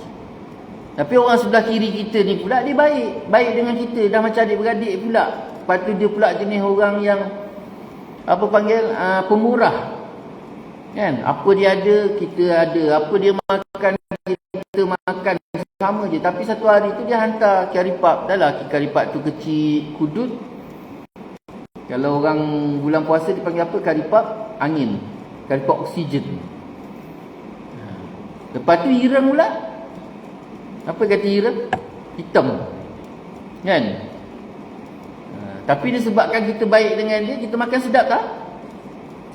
Tapi orang sebelah kiri kita ni pula dia baik. Baik dengan kita. Dah macam adik-beradik pula. Lepas tu dia pula jenis orang yang pemurah. Kan? Apa dia ada, kita ada. Apa dia makan, kita makan. Sama je. Tapi satu hari tu dia hantar karipap. Dah lah karipap tu kecil kudut. Kalau orang bulan puasa dipanggil apa? Karipap angin. Karipap oksigen. Lepas tu ireng pula. Apa kata ireng? Hitam. Kan? Tapi disebabkan kita baik dengan dia, kita makan sedap tak?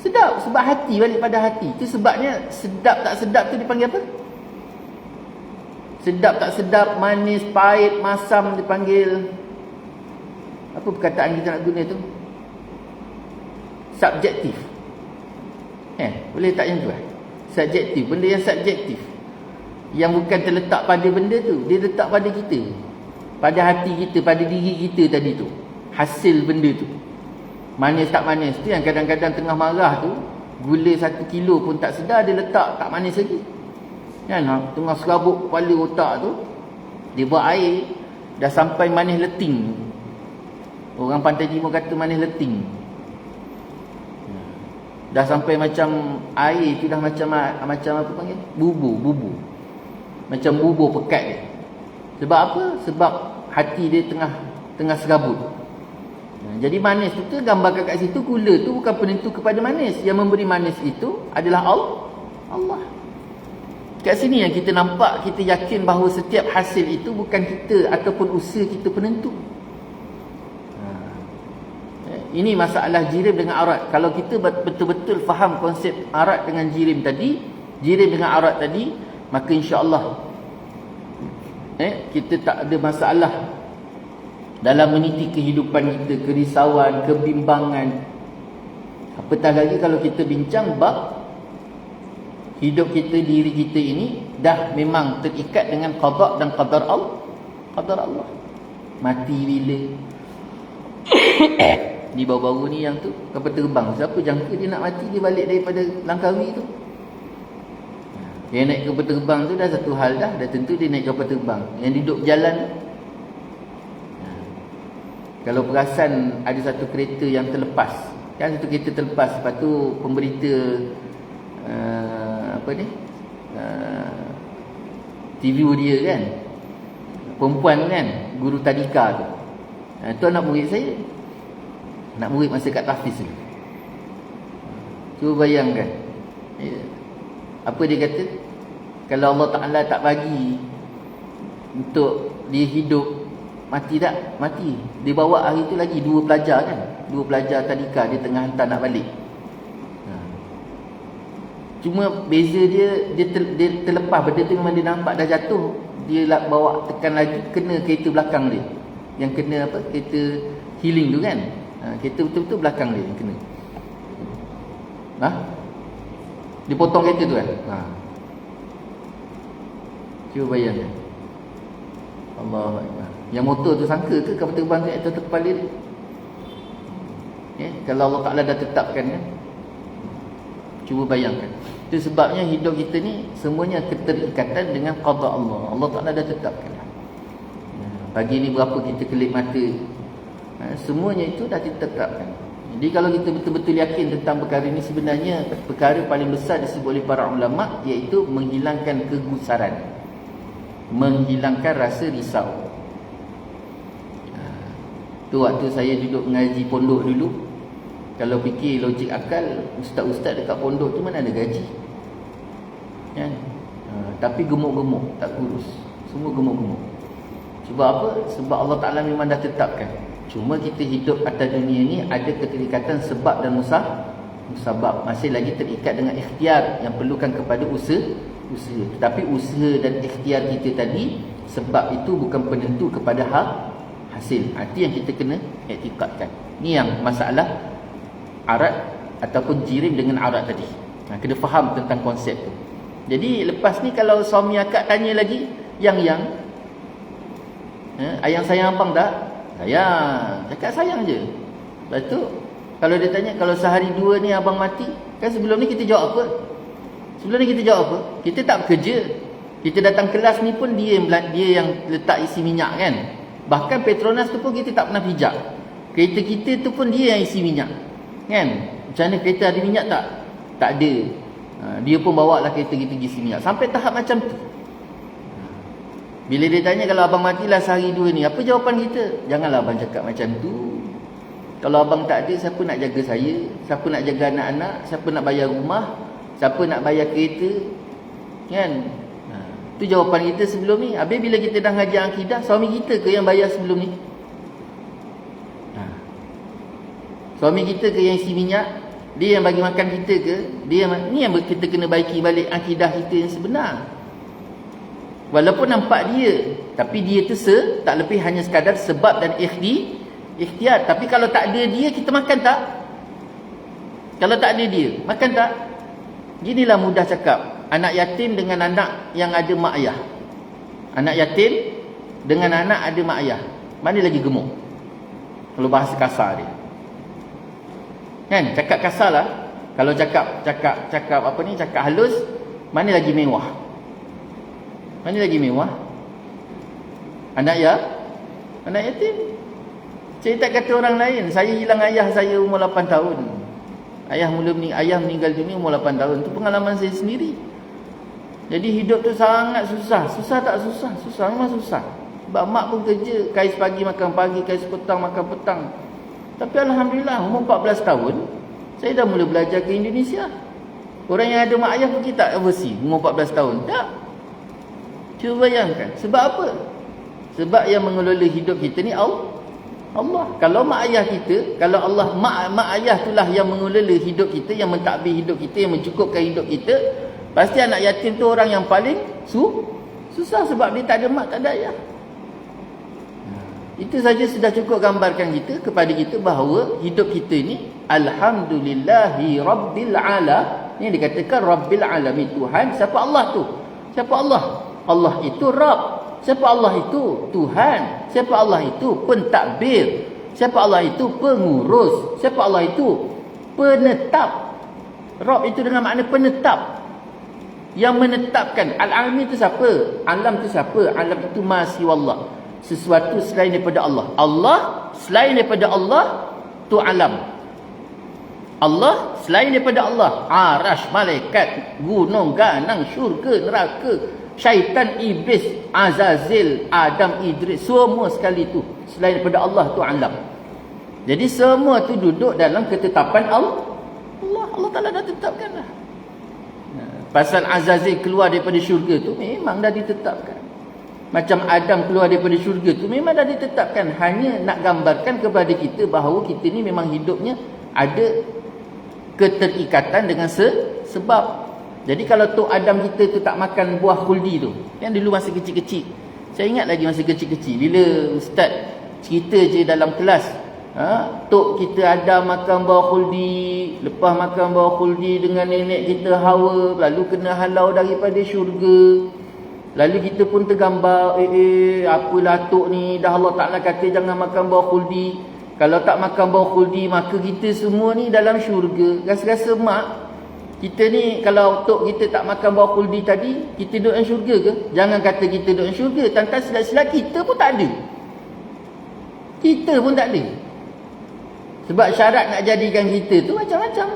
Sedap. Sebab hati, balik pada hati. Itu sebabnya sedap tak sedap tu dipanggil apa? Sedap tak sedap, manis, pahit, masam dipanggil. Apa perkataan kita nak guna tu? Subjektif. Boleh tak yang tu? Subjektif. Benda yang subjektif. Yang bukan terletak pada benda tu. Dia letak pada kita. Pada hati kita, pada diri kita tadi tu. Hasil benda tu. Manis tak manis tu yang kadang-kadang tengah marah tu, gula 1 kilo pun tak sedar, dia letak tak manis lagi. Kan? Tengah serabut kepala otak tu, dia buat air, dah sampai manis leting. Orang Pantai Timur kata manis leting. Dah sampai macam air tu dah macam apa panggil? Bubur. Macam bubur pekat dia. Sebab apa? Sebab hati dia tengah serabut. Jadi manis tu gambarkan kat situ, gula tu bukan penentu kepada manis. Yang memberi manis itu adalah Allah. Kat sini yang kita nampak, kita yakin bahawa setiap hasil itu bukan kita ataupun usaha kita penentu. Ini masalah jirim dengan aurat. Kalau kita betul-betul faham konsep aurat dengan jirim tadi, jirim dengan aurat tadi, maka insya-Allah kita tak ada masalah dalam meniti kehidupan kita, kerisauan, kebimbangan. Apatah lagi kalau kita bincang bab hidup kita, diri kita ini dah memang terikat dengan qada dan qadar Allah. Mati bila? Di baru-baru ni yang tu kapal terbang. Siapa jangka dia nak mati, dia balik daripada Langkawi tu. Yang naik kapal terbang tu dah satu hal dah tentu dia naik kapal terbang. Yang duduk jalan, kalau perasan ada satu kereta yang terlepas, kan, satu kereta terlepas, lepas tu pemberita TV dia kan, perempuan kan, guru tadika tu. Tu anak murid saya, anak murid masa kat tahfiz tu. Cuba bayangkan, apa dia kata, kalau Allah Ta'ala tak bagi untuk dia hidup, mati tak? Mati. Dia bawa hari tu lagi 2 pelajar kan, 2 pelajar tadika dia tengah hantar nak balik. Cuma beza dia terlepas, benda tu memang dia nampak dah jatuh, dia bawa tekan lagi, kena kereta belakang dia. Yang kena apa? Kereta healing tu kan. Kereta betul-betul belakang dia yang kena. Dia potong kereta tu kan. Cuba bayangkan. Allahu Akbar. Yang motor tu sangka ke kapal terbang tu atas kepala dia? Kalau Allah Ta'ala dah tetapkan kan. Cuba bayangkan. Itu sebabnya hidup kita ni semuanya keterikatan dengan qada Allah. Allah Ta'ala dah tetapkan. Pagi ni berapa kita kelip mata, semuanya itu dah ditetapkan. Jadi kalau kita betul-betul yakin tentang perkara ini, sebenarnya perkara paling besar disebut oleh para ulama, iaitu menghilangkan kegusaran, menghilangkan rasa risau. Tu waktu saya duduk mengaji pondok dulu, kalau fikir logik akal, ustaz-ustaz dekat pondok tu mana ada gaji kan? Tapi gemuk-gemuk, tak kurus, semua gemuk-gemuk. Sebab apa? Sebab Allah Ta'ala memang dah tetapkan. Cuma kita hidup atas dunia ni ada keterikatan sebab dan musabab. Masih lagi terikat dengan ikhtiar yang perlukan kepada usaha. Tetapi usaha dan ikhtiar kita tadi, sebab itu bukan penentu kepada hasil. Itu yang kita kena iktikadkan. Ni yang masalah arat ataupun jirim dengan arat tadi. Kena faham tentang konsep tu. Jadi lepas ni kalau suami akak tanya lagi, yang ayang sayang abang tak? Sayang. Cakap sayang je. Lepas tu kalau dia tanya, kalau sehari 2 ni abang mati, kan sebelum ni kita jawab apa? Sebelum ni kita jawab apa? Kita tak bekerja. Kita datang kelas ni pun dia yang letak isi minyak kan. Bahkan Petronas tu pun kita tak pernah pijak. Kereta kita tu pun dia yang isi minyak kan. Macam mana kereta ada minyak tak? Tak ada. Dia pun bawa lah kereta kita isi minyak. Sampai tahap macam tu. Bila dia tanya kalau abang matilah sehari dua ni, apa jawapan kita? Janganlah abang cakap macam tu. Kalau abang tak ada, siapa nak jaga saya? Siapa nak jaga anak-anak? Siapa nak bayar rumah? Siapa nak bayar kereta? Kan? Itu jawapan kita sebelum ni. Habis bila kita dah ngajar akidah, suami kita ke yang bayar sebelum ni? Suami kita ke yang isi minyak? Dia yang bagi makan kita ke? Dia yang, ni yang kita kena baiki balik akidah kita yang sebenar. Walaupun nampak dia, tapi dia tu tak lebih hanya sekadar sebab dan ikhtiar. Tapi kalau tak ada dia, kita makan tak? Kalau tak ada dia, makan tak? Ginilah mudah cakap. Anak yatim dengan anak yang ada mak ayah. Anak yatim dengan anak ada mak ayah. Mana lagi gemuk? Kalau bahasa kasar dia. Kan? Cakap kasar lah. Kalau cakap apa ni? Cakap halus, mana lagi mewah? Mana lagi mewah? Anak yatim. Saya tak kata orang lain. Saya hilang ayah saya umur 8 tahun. Ayah meninggal dunia umur 8 tahun. Itu pengalaman saya sendiri. Jadi hidup tu sangat susah. Susah tak susah? Susah, memang susah. Sebab mak pun kerja, kais pagi makan pagi, kais petang makan petang. Tapi alhamdulillah umur 14 tahun saya dah mula belajar ke Indonesia. Orang yang ada mak ayah pergi tak overseas umur 14 tahun? Tak. Cuba bayangkan. Sebab apa? Sebab yang mengelola hidup kita ni Allah. Kalau mak ayah kita, kalau Allah mak ayah itulah yang mengelola hidup kita, yang mentadbir hidup kita, yang mencukupkan hidup kita, pasti anak yatim tu orang yang paling susah sebab dia tak ada mak, tak ada ayah. Itu saja sudah cukup gambarkan kita kepada kita bahawa hidup kita ni alhamdulillahi rabbil alamin. Ini dikatakan rabbil alamin, Tuhan. Siapa Allah tu? Siapa Allah? Allah itu Rabb. Siapa Allah itu? Tuhan. Siapa Allah itu? Pentadbir. Siapa Allah itu? Pengurus. Siapa Allah itu? Penetap. Rabb itu dengan makna penetap. Yang menetapkan. Al-alamin itu siapa? Alam itu siapa? Alam itu masih wallah. Sesuatu selain daripada Allah. Allah selain daripada Allah tu alam. Allah selain daripada Allah, arash, malaikat, gunung, ganang, syurga, neraka, syaitan, iblis, Azazil, Adam, Idris, semua sekali tu selain daripada Allah tu alam. Jadi semua tu duduk dalam ketetapan Allah Ta'ala dah tetapkan lah. Pasal Azazil keluar daripada syurga tu memang dah ditetapkan. Macam Adam keluar daripada syurga tu memang dah ditetapkan. Hanya nak gambarkan kepada kita bahawa kita ni memang hidupnya ada keterikatan dengan sebab. Jadi kalau Tok Adam kita tu tak makan buah khuldi tu, yang dulu masa kecil-kecil, saya ingat lagi masa kecil-kecil bila ustaz cerita je dalam kelas, Tok kita Adam makan buah khuldi, lepas makan buah khuldi dengan nenek kita Hawa, lalu kena halau daripada syurga. Lalu kita pun tergambar, apalah Tok ni, dah Allah Ta'ala kata jangan makan buah khuldi. Kalau tak makan buah khuldi, maka kita semua ni dalam syurga. Rasa-rasa mak, kita ni kalau Tok kita tak makan buah khuldi tadi, kita duduk dalam syurga ke? Jangan kata kita duduk dalam syurga, tentang silap-silap kita pun tak ada. Kita pun tak ada. Sebab syarat nak jadikan kita tu macam-macam.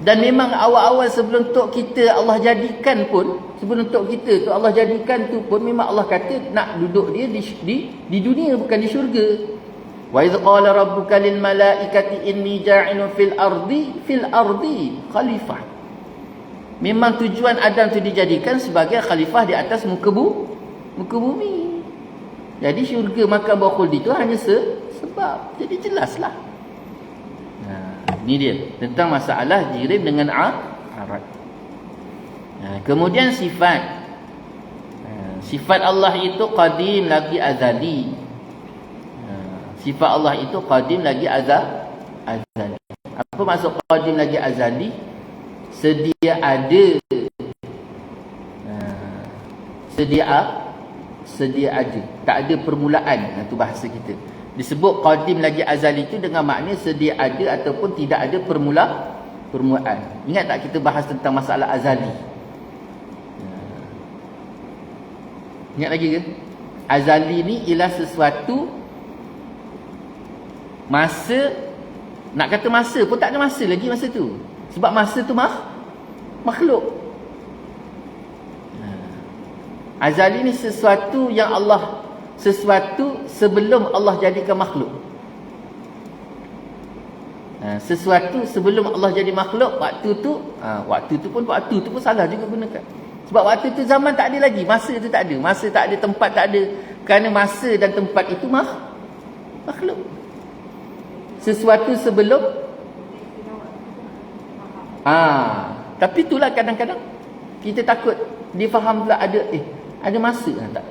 Dan memang awal-awal sebelum Tok kita Allah jadikan pun, sebelum Tok kita tu Allah jadikan tu pun, memang Allah kata nak duduk dia di dunia, bukan di syurga. Wa idh qala rabbuka lil malaikati inni ja'ilun fil ardi khalifah. Memang tujuan Adam tu dijadikan sebagai khalifah di atas muka bumi. Jadi syurga makan buah khuldi tu hanya sebab. Jadi jelaslah. Ini dia tentang masalah jirim dengan arad. Kemudian sifat Allah itu qadim lagi azali. Sifat Allah itu qadim lagi azali. Apa maksud qadim lagi azali? Sedia ada, sedia ada, tak ada permulaan. Itu bahasa kita. Disebut qadim lagi azali itu dengan makna sedia ada ataupun tidak ada permulaan. Ingat tak kita bahas tentang masalah azali? Ingat lagi ke? Azali ni ialah sesuatu masa, nak kata masa pun tak ada masa lagi masa tu. Sebab masa tu makhluk. Azali ni sesuatu yang Allah, sesuatu sebelum Allah jadikan makhluk. Sesuatu sebelum Allah jadi makhluk, waktu tu pun salah juga gunakan. Sebab waktu tu zaman tak ada lagi, masa tu tak ada, masa tak ada, tempat tak ada. Kerana masa dan tempat itu makhluk. Sesuatu sebelum tapi itulah kadang-kadang kita takut dia faham pula ada masa tak.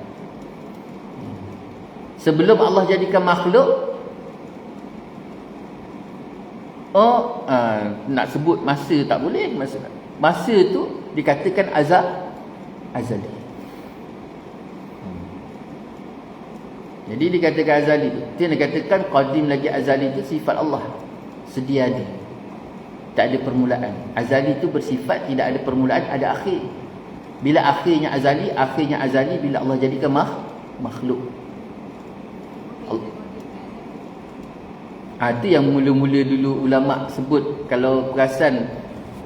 Sebelum Allah jadikan makhluk, nak sebut masa tak boleh. Masa tu dikatakan azali. Jadi dikatakan azali tu, dia nak katakan qadim lagi azali tu sifat Allah, sedia ada, tak ada permulaan. Azali tu bersifat tidak ada permulaan, ada akhir. Bila akhirnya azali bila Allah jadikan makhluk. Itu yang mula-mula dulu ulama sebut. Kalau perasan,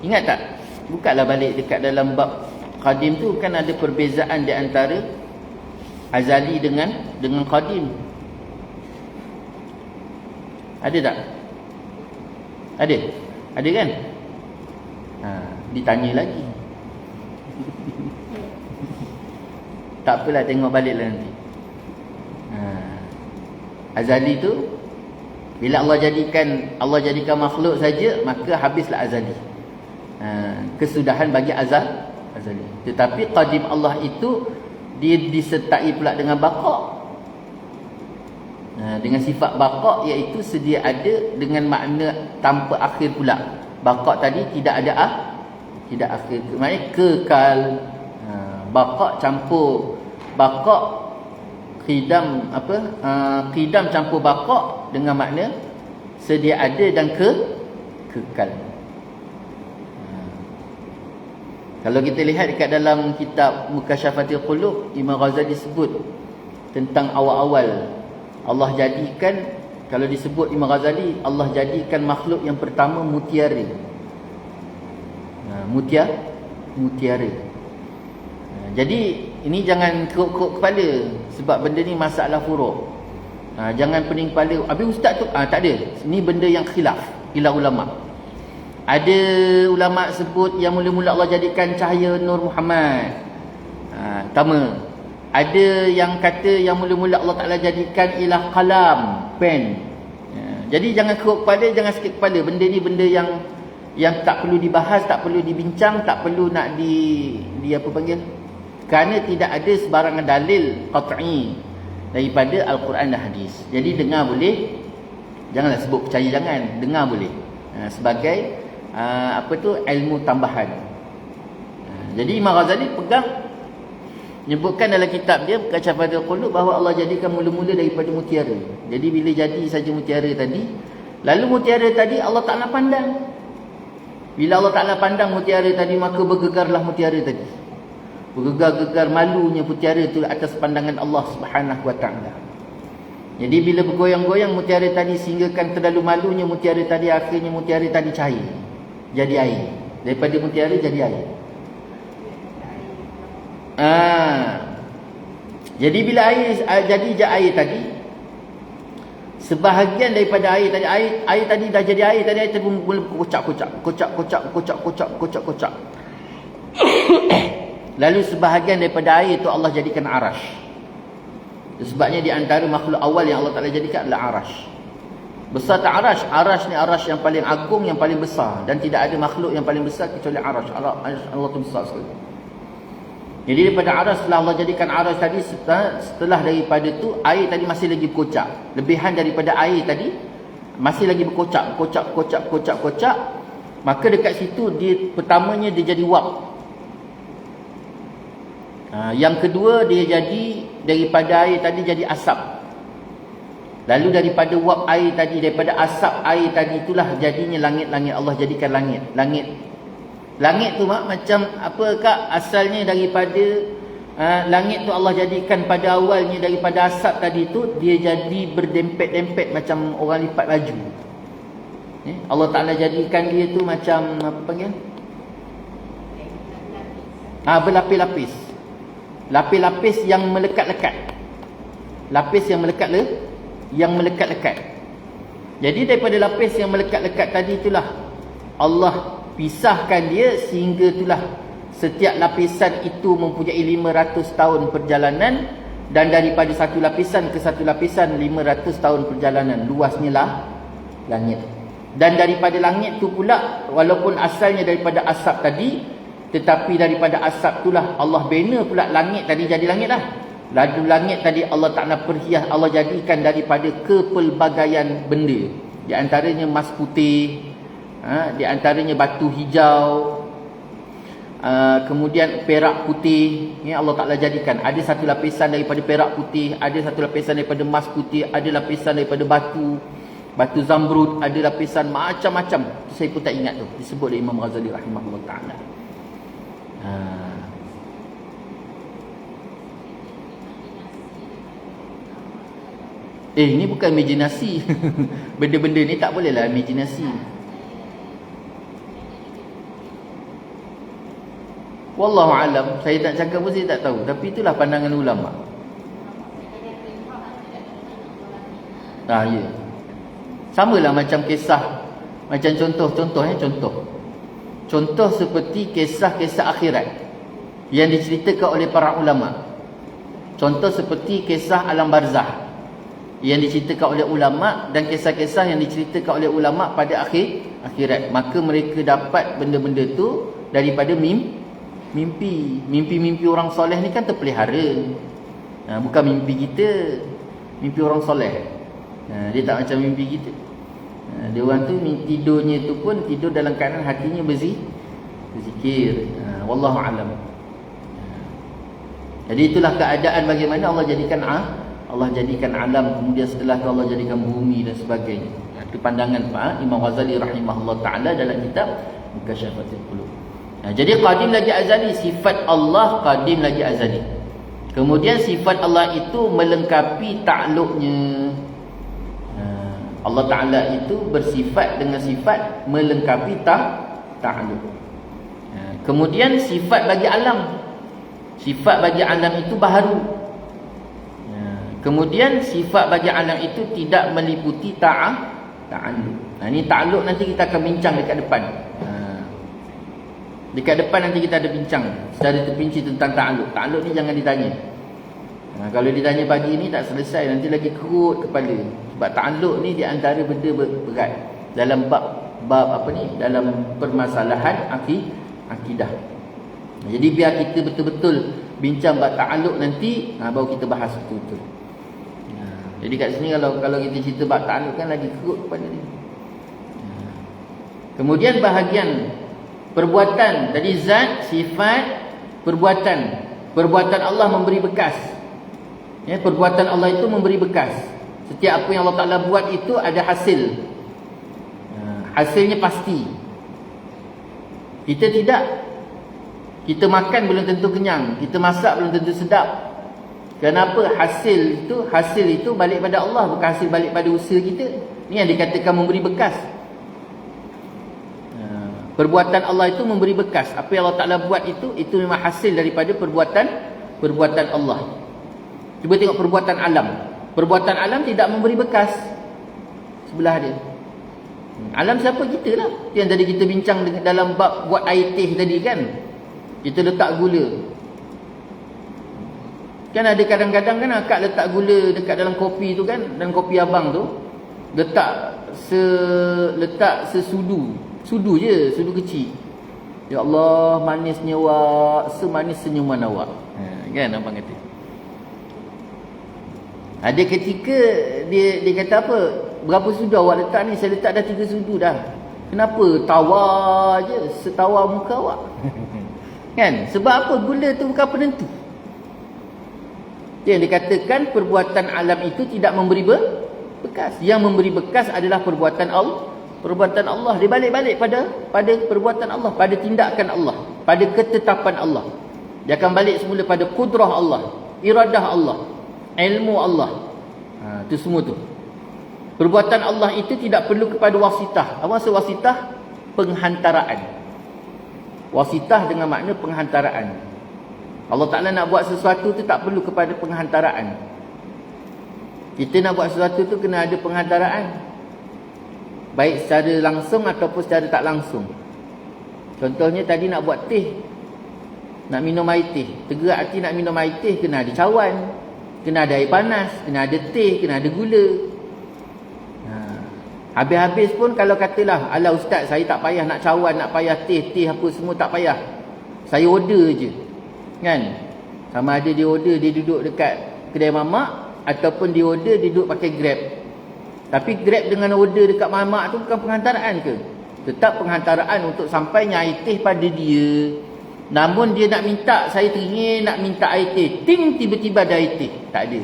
ingat tak? Bukalah balik dekat dalam bab qadim tu, kan ada perbezaan di antara azali dengan qadim. Ada tak? Ada kan? Ditanya lagi. Tak apalah, tengok baliklah nanti. Azali tu bila Allah jadikan makhluk saja, maka habislah azali. Kesudahan bagi azali. Tetapi qadim Allah itu dia disertai pula dengan baqa. Dengan sifat baqa, iaitu sedia ada dengan makna tanpa akhir pula. Baqa tadi tidak ada akhir, maknanya kekal. Baqa campur baqa, qidam qidam campur baqa dengan makna sedia ada dan kekal. Kalau kita lihat dekat dalam kitab Mukasyafatul Qulub, Imam Ghazali sebut tentang awal-awal Allah jadikan. Kalau disebut Imam Ghazali, Allah jadikan makhluk yang pertama mutiara. Mutiara. Jadi ini jangan keruk-keruk kepala, sebab benda ni masalah furuk. Jangan pening kepala. Habis ustaz tu tak ada. Ini benda yang khilaf ulama. Ada ulama sebut yang mula-mula Allah jadikan cahaya Nur Muhammad. Pertama. Ada yang kata yang mula-mula Allah Ta'ala jadikan ialah qalam, pen. Jadi jangan keruk kepala, jangan sakit kepala. Benda ni benda yang tak perlu dibahas, tak perlu dibincang, tak perlu nak di apa panggil. Kerana tidak ada sebarangan dalil qat'i daripada Al-Quran dan hadis. Jadi dengar boleh, janganlah sebut percaya, jangan. Dengar boleh. Sebagai ilmu tambahan. Jadi Imam Ghazali pegang, menyebutkan dalam kitab dia Mukasyafatul Qulub bahawa Allah jadikan mula-mula daripada mutiara. Jadi bila jadi saja mutiara tadi, lalu mutiara tadi Allah Ta'ala pandang. Bila Allah Ta'ala pandang mutiara tadi, maka bergegarlah mutiara tadi. Bergegar-gegar malunya mutiara itu atas pandangan Allah Subhanahu Wa Ta'ala. Jadi bila bergoyang-goyang mutiara tadi, sehinggakan terlalu malunya mutiara tadi, akhirnya mutiara tadi cair, jadi air. Daripada mutiara jadi air. Jadi bila jadi air tadi, sebahagian daripada air tadi dah jadi air tadi, air tadi mula kocak. Lalu sebahagian daripada air itu Allah jadikan arash. Sebabnya di antara makhluk awal yang Allah Ta'ala jadikan adalah arash. Besar tak arash? Arash ni arash yang paling agung, yang paling besar, dan tidak ada makhluk yang paling besar kecuali arash. Allah tu besar sekali. Jadi daripada arash, setelah Allah jadikan arash tadi, setelah daripada tu air tadi masih lagi berkocak. Lebihan daripada air tadi masih lagi berkocak. Maka dekat situ pertamanya dia jadi wap. Yang kedua dia jadi daripada air tadi jadi asap. Lalu daripada wap air tadi, daripada asap air tadi itulah jadinya langit-langit. Allah jadikan langit tu macam apa kak, asalnya daripada langit tu Allah jadikan pada awalnya daripada asap tadi tu, dia jadi berdempet-dempet macam orang lipat baju. Allah Ta'ala jadikan dia tu macam apa panggil? Berlapis-lapis. Lapis-lapis yang melekat-lekat. Lapis yang melekat-lekat. Jadi daripada lapis yang melekat-lekat tadi itulah Allah pisahkan dia, sehingga itulah setiap lapisan itu mempunyai 500 tahun perjalanan, dan daripada satu lapisan ke satu lapisan 500 tahun perjalanan. Luasnya lah langit. Dan daripada langit tu pula, walaupun asalnya daripada asap tadi, tetapi daripada asap itulah Allah bina pula langit tadi jadi langit lah. Lalu langit tadi Allah Ta'ala perhias, Allah jadikan daripada kepelbagaian benda. Di antaranya emas putih, di antaranya batu hijau, kemudian perak putih. Allah Ta'ala jadikan. Ada satu lapisan daripada perak putih, ada satu lapisan daripada emas putih, ada lapisan daripada batu zamrud, ada lapisan macam-macam. Saya pun tak ingat tu, disebut oleh Imam Ghazali rahimahullah ta'ala. Ini bukan imaginasi. Benda-benda ni tak bolehlah imaginasi. Wallahu alam, saya tak cakap pun saya tak tahu, tapi itulah pandangan ulama. Ya. Samalah macam kisah, macam contoh seperti kisah-kisah akhirat yang diceritakan oleh para ulama. Contoh seperti kisah alam barzah yang diceritakan oleh ulama, dan kisah-kisah yang diceritakan oleh ulama pada akhirat. Maka mereka dapat benda-benda tu daripada mimpi orang soleh ni kan terpelihara. Bukan mimpi kita, mimpi orang soleh. Dia tak macam mimpi kita. Dia orang tu tidurnya tu pun tidur dalam keadaan hatinya berzikir. Wallahu alam. Jadi itulah keadaan bagaimana Allah jadikan alam, kemudian setelah itu Allah jadikan bumi dan sebagainya. Itu pandangan Imam Ghazali rahimahullah ta'ala dalam kitab Mukasyafatul Qulub. Jadi qadim lagi azali, sifat Allah qadim lagi azali. Kemudian sifat Allah itu melengkapi ta'alluqnya. Allah Ta'ala itu bersifat dengan sifat melengkapi ta'alluq. Kemudian sifat bagi alam, sifat bagi alam itu baharu. Kemudian sifat bagi alam itu tidak meliputi ta'alluq. Ini ta'alluq nanti kita akan bincang dekat depan. Dekat depan nanti kita ada bincang secara terperinci tentang ta'alluq. Ta'alluq ni jangan ditanya. Kalau ditanya pagi ni tak selesai, nanti lagi kerut kepala. Sebab ta'alluq ni di antara benda berat dalam bab dalam permasalahan akidah. Jadi biar kita betul-betul bincang bab ta'alluq nanti, baru kita bahas betul-betul. Jadi kat sini kalau kita cerita bab ta'alluq kan lagi kerut kepala ni. Kemudian bahagian perbuatan tadi, zat, sifat, perbuatan Allah memberi bekas. Perbuatan Allah itu memberi bekas. Setiap apa yang Allah Ta'ala buat itu ada hasil. Hasilnya pasti. Kita tidak. Kita makan belum tentu kenyang, kita masak belum tentu sedap. Kenapa? Hasil itu balik pada Allah, bukan hasil balik pada usaha kita. Ni yang dikatakan memberi bekas. Perbuatan Allah itu memberi bekas. Apa yang Allah Ta'ala buat itu memang hasil daripada perbuatan Allah. Cuba tengok perbuatan alam. Perbuatan alam tidak memberi bekas sebelah dia. Alam siapa? Kita lah. Yang tadi kita bincang dalam bab buat air teh tadi kan. Kita letak gula. Kan ada kadang-kadang kan akak letak gula dekat dalam kopi tu kan, dan kopi abang tu letak sesudu. Sudu je, sudu kecil. Ya Allah, manisnya awak, semanis senyuman awak. Kan abang kata. Ada ketika dia kata apa? Berapa sudu awak letak ni? Saya letak dah 3 sudu dah. Kenapa? Tawar je, setawar muka awak. Kan? Sebab apa? Gula tu bukan penentu. Yang dikatakan perbuatan alam itu tidak memberi bekas. Yang memberi bekas adalah perbuatan Allah. Perbuatan Allah dia balik-balik pada perbuatan Allah, pada tindakan Allah, pada ketetapan Allah. Dia akan balik semula pada kudrah Allah, iradah Allah, ilmu Allah. Itu semua tu. Perbuatan Allah itu tidak perlu kepada wasitah. Apa maksud wasitah? Penghantaraan. Wasitah dengan makna penghantaraan. Allah Ta'ala nak buat sesuatu tu tak perlu kepada penghantaraan. Kita nak buat sesuatu tu kena ada penghantaraan, baik secara langsung ataupun secara tak langsung. Contohnya tadi nak buat teh, nak minum air teh. Tergerak hati nak minum air teh, kena ada cawan, kena ada air panas, kena ada teh, kena ada gula. Habis-habis pun kalau katalah, alah ustaz saya tak payah nak cawan, nak payah teh apa semua tak payah, saya order je, kan? Sama ada dia order, dia duduk dekat kedai mamak, ataupun dia order, dia duduk pakai Grab. Tapi Grab dengan order dekat mamak tu bukan penghantaraan ke? Tetap penghantaraan untuk sampainya air teh pada dia. Namun dia nak minta, saya teringin nak minta air teh, ting, tiba-tiba ada air teh. Tak ada.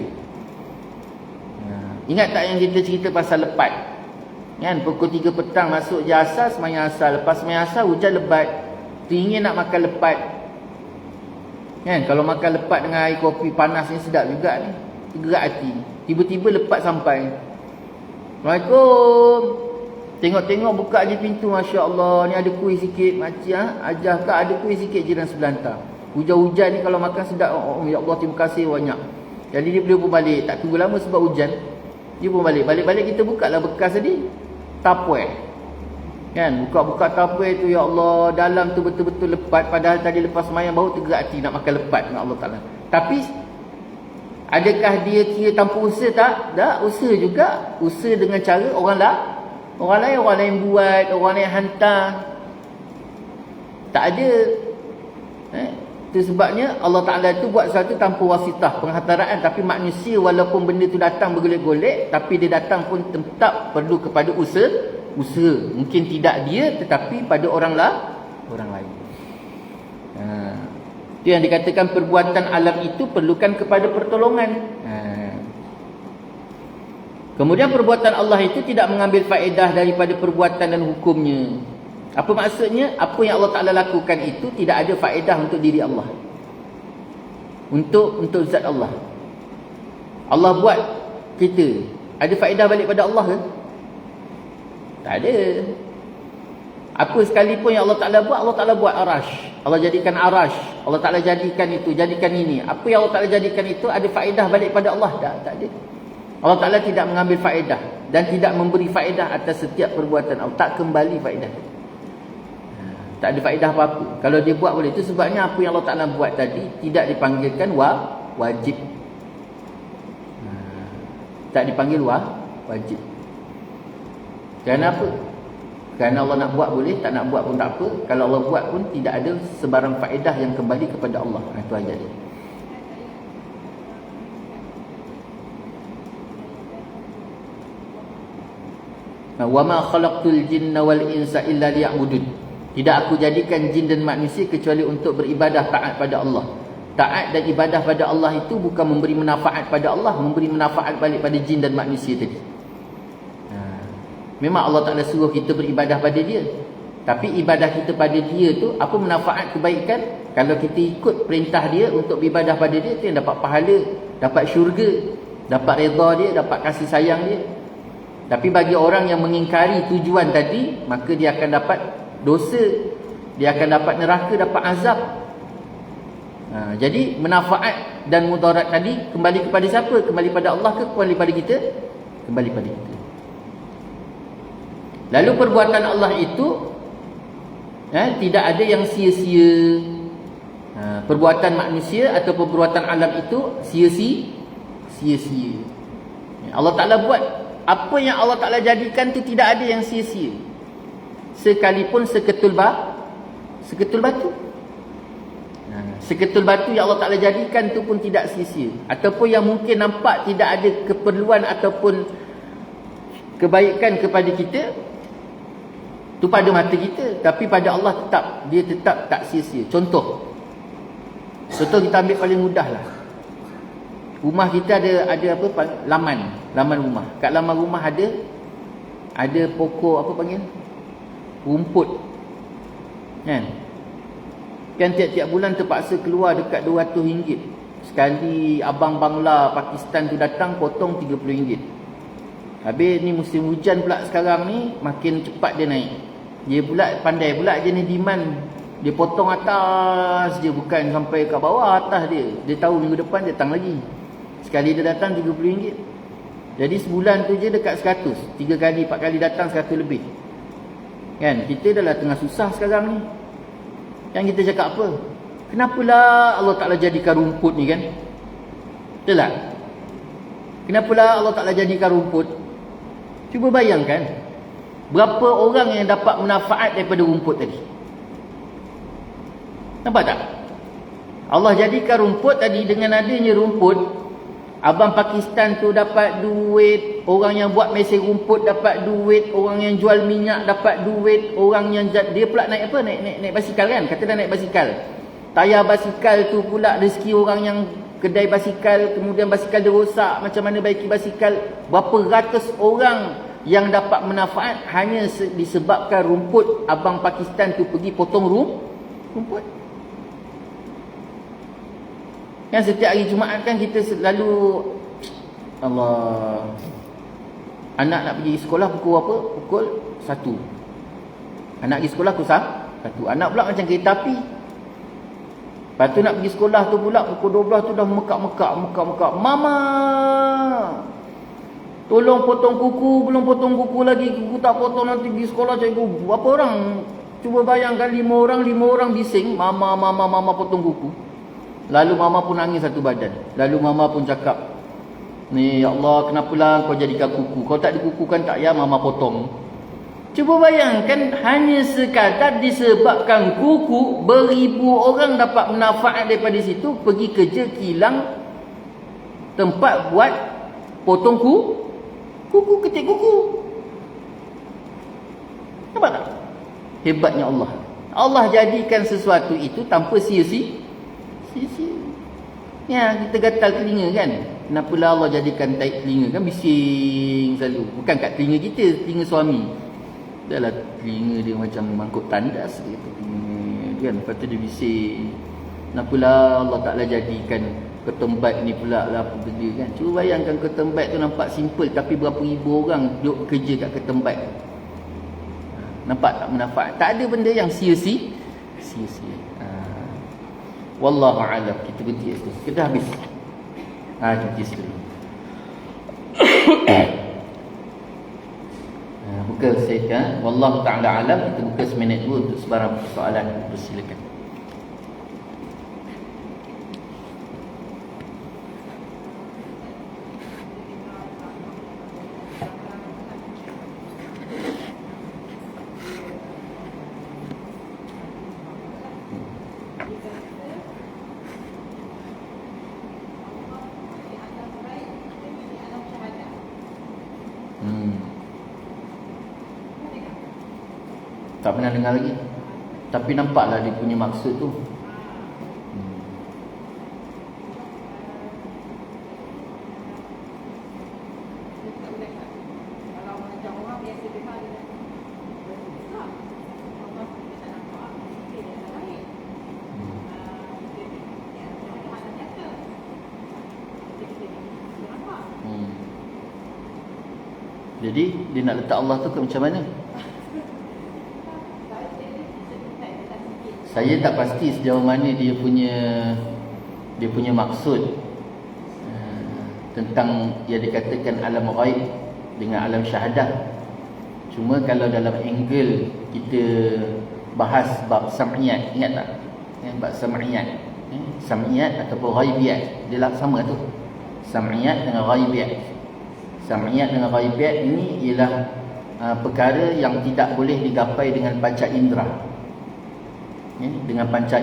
Ingat tak yang kita cerita pasal lepat? Kan, pukul 3 petang masuk je asar, semayang asar. Lepas semayang asar hujan lebat, teringin nak makan lepat. Kan, kalau makan lepat dengan air kopi panas ni sedap juga ni. Gerak hati. Tiba-tiba lepat sampai. Assalamualaikum. Tengok-tengok buka je pintu, Masya Allah, ni ada kuih sikit. Makcik ajar kak ada kuih sikit jiran sebelah hantar. Hujan-hujan ni kalau makan sedap. Oh, ya Allah, terima kasih banyak. Jadi dia pun balik. Tak tunggu lama sebab hujan. Dia pun balik. Balik-balik kita buka lah bekas tadi. Tapuai. Kan, buka-buka tapuai tu, ya Allah, dalam tu betul-betul lepat. Padahal tadi lepas semayang baru tergerak hati nak makan lepat dengan Allah Ta'ala. Tapi adakah dia kira tanpa usaha? Tak, usaha juga. Usaha dengan cara orang lain buat, orang lain hantar. Tak ada. Itu sebabnya Allah Ta'ala tu buat sesuatu tanpa wasitah, penghantaraan. Tapi manusia walaupun benda tu datang bergolek-golek, tapi dia datang pun tetap perlu kepada usaha. Mungkin tidak dia, tetapi pada orang lain. Itu yang dikatakan perbuatan alam itu perlukan kepada pertolongan. Kemudian perbuatan Allah itu tidak mengambil faedah daripada perbuatan dan hukumnya. Apa maksudnya? Apa yang Allah Ta'ala lakukan itu tidak ada faedah untuk diri Allah, untuk zat Allah. Allah buat kita, ada faedah balik pada Allah ke? Tak ada. Apa sekalipun yang Allah Ta'ala buat arash. Allah jadikan arash, Allah Ta'ala jadikan itu, jadikan ini. Apa yang Allah Ta'ala jadikan itu ada faedah balik pada Allah? Tak ada. Allah Ta'ala tidak mengambil faedah dan tidak memberi faedah atas setiap perbuatan Allah. Tak kembali faedah. Tak ada faedah apa-apa. Kalau dia buat boleh. Itu sebabnya apa yang Allah Ta'ala buat tadi tidak dipanggilkan wajib. Tak dipanggil wajib. Kerana apa? Kerana Allah nak buat boleh, tak nak buat pun tak apa. Kalau Allah buat pun tidak ada sebarang faedah yang kembali kepada Allah. Itu aja dia. Wa ma khalaqtul jinna wal insa illa liya'budun. Tidak aku jadikan jin dan manusia kecuali untuk beribadah taat pada Allah. Taat dan ibadah pada Allah itu bukan memberi manfaat pada Allah, memberi manfaat balik pada jin dan manusia tadi. Memang Allah Ta'ala suruh kita beribadah pada dia, tapi ibadah kita pada dia tu apa manfaat kebaikan? Kalau kita ikut perintah dia untuk beribadah pada dia, tu yang dapat pahala, dapat syurga, dapat redha dia, dapat kasih sayang dia. Tapi bagi orang yang mengingkari tujuan tadi, maka dia akan dapat dosa, dia akan dapat neraka, dapat azab. Jadi manfaat dan mudarat tadi kembali kepada siapa? Kembali pada Allah ke kembali pada kita? Kembali pada kita. Lalu perbuatan Allah itu tidak ada yang sia-sia. Perbuatan manusia atau perbuatan alam itu sia-sia. Allah Ta'ala buat apa yang Allah Ta'ala jadikan tu tidak ada yang sia-sia. Sekalipun seketul batu. Seketul batu yang Allah Ta'ala jadikan tu pun tidak sia-sia. Ataupun yang mungkin nampak tidak ada keperluan ataupun kebaikan kepada kita, tu pada mata kita, tapi pada Allah dia tetap tak sia-sia. Contoh kita ambil paling mudah lah. Rumah kita ada apa, laman rumah. Kat laman rumah ada pokok apa panggil, rumput, kan? Kan tiap-tiap bulan terpaksa keluar dekat RM200. Sekali abang Bangla Pakistan tu datang, potong RM30. Habis ni musim hujan pula sekarang ni, makin cepat dia naik. Dia pula pandai pula jenis demand. Dia potong atas je, bukan sampai kat bawah, atas dia. Dia tahu minggu depan dia datang lagi. Sekali dia datang RM30. Jadi sebulan tu je dekat 100. 3 kali 4 kali datang 100 lebih. Kan kita dah lah tengah susah sekarang ni. Yang kita cakap apa? Kenapalah Allah Ta'ala jadikan rumput ni kan? Betul tak? Kenapalah Allah Ta'ala jadikan rumput? Cuba bayangkan, berapa orang yang dapat manfaat daripada rumput tadi? Nampak tak? Allah jadikan rumput tadi, dengan adanya rumput, abang Pakistan tu dapat duit, orang yang buat mesin rumput dapat duit, orang yang jual minyak dapat duit, orang yang dia pula naik apa? Naik basikal kan? Kata dah naik basikal. Tayar basikal tu pula rezeki orang yang kedai basikal, kemudian basikal dia rosak, macam mana baiki basikal. Berapa ratus orang yang dapat manfaat hanya disebabkan rumput abang Pakistan tu pergi potong rumput. Kan setiap hari Jumaat kan kita selalu, Allah, anak nak pergi sekolah pukul apa? Pukul 1. Anak pergi sekolah pukul 1. Anak pula macam kereta api. Lepas tu nak pergi sekolah tu pula pukul 12 tu dah mekak. Mama, tolong potong kuku. Belum potong kuku lagi. Kuku tak potong, nanti pergi sekolah cikgu. Berapa orang? Cuba bayangkan 5 orang bising. Mama potong kuku. Lalu mama pun nangis satu badan. Lalu mama pun cakap, ni ya Allah, kenapalah kau jadikan kuku? Kau tak dikukukan tak ya mama potong? Cuba bayangkan, hanya sekadar disebabkan kuku, beribu orang dapat manfaat daripada situ, pergi kerja kilang tempat buat potong kuku, ketik kuku. Nampak tak? Hebatnya Allah. Allah jadikan sesuatu itu tanpa sia-sia. Ya, kita gatal telinga kan. Kenapalah Allah jadikan taik telinga kan, bising selalu. Bukan kat telinga kita, telinga suami. Dahlah telinga dia macam mangkuk tandas gitu. Kan, lepas tu dia bising. Kenapalah Allah Ta'ala jadikan ketembat ni pula lah apa benda kan. Cuba bayangkan ketembat tu nampak simple, tapi berapa ribu orang duduk kerja kat ketembat. Nampak tak manfaat? Tak ada benda yang sia-sia. Wallahu a'lam. Kita berhenti situ. Kita habis. Berhenti situ. Buka saya. Wallahu ta'ala alam. Kita buka seminit dulu untuk sebarang persoalan. Silakan. Tak pernah dengar lagi. Tapi nampaklah dia punya maksud tu. Jadi dia nak letak Allah tu ke macam mana? Saya tak pasti sejauh mana dia punya maksud tentang yang dikatakan alam ghaib dengan alam syahadah. Cuma kalau dalam angle kita bahas bab sam'iyat, ingat tak? Bab sam'iyat. Sam'iyat ataupun ghaibiyat, dia lah sama tu. Sam'iyat dengan ghaibiyat. Sam'iyat dengan ghaibiyat ini ialah perkara yang tidak boleh digapai dengan panca indera. Dengan panca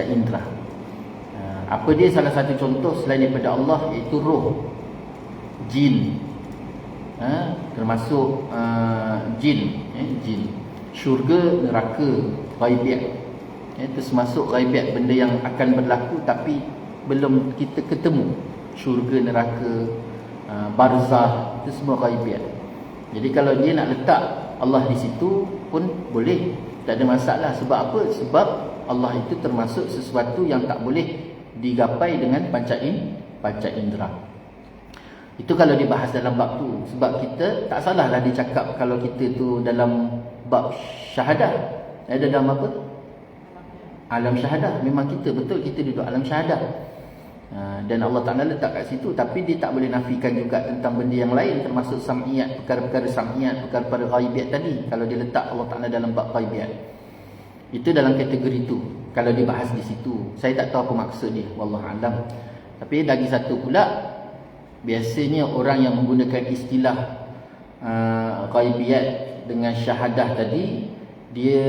indera. Apa dia salah satu contoh selain daripada Allah, iaitu roh, jin, termasuk jin, syurga, neraka, ghaibiyat. Termasuk ghaibiyat, benda yang akan berlaku tapi belum kita ketemu. Syurga, neraka, barzah, itu semua ghaibiyat. Jadi kalau dia nak letak Allah di situ pun boleh. Tak ada masalah. Sebab apa? Sebab Allah itu termasuk sesuatu yang tak boleh digapai dengan panca indera. Itu kalau dibahas dalam bab tu. Sebab kita tak salahlah dia cakap kalau kita tu dalam bab syahadah. Ada dalam apa? Alam syahadah. Memang kita betul kita duduk alam syahadah. Dan Allah Ta'ala letak kat situ. Tapi dia tak boleh nafikan juga tentang benda yang lain, termasuk sam'iyat, perkara-perkara sam'iyat, perkara-perkara ghaibiat tadi. Kalau dia letak Allah Ta'ala dalam bab ghaibiat, itu dalam kategori tu. Kalau dibahas di situ, saya tak tahu apa maksud dia, wallahualam. Tapi lagi satu pula, biasanya orang yang menggunakan istilah ghaibiyat dengan syahadah tadi, dia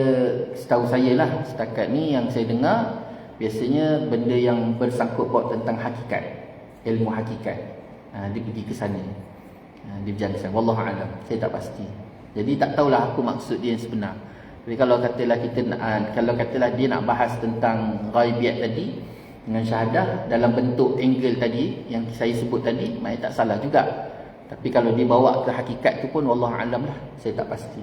setahu saya lah, setakat ni yang saya dengar, biasanya benda yang bersangkut paut tentang hakikat, ilmu hakikat, dia pergi ke sana, dia berjalan ke sana. Wallahualam, saya tak pasti. Jadi tak tahulah apa maksud dia yang sebenar. Tapi kalau katalah dia nak bahas tentang ghaibiyat tadi dengan syahadah dalam bentuk angle tadi yang saya sebut tadi, maknanya tak salah juga. Tapi kalau dibawa ke hakikat tu pun wallahualam lah, saya tak pasti.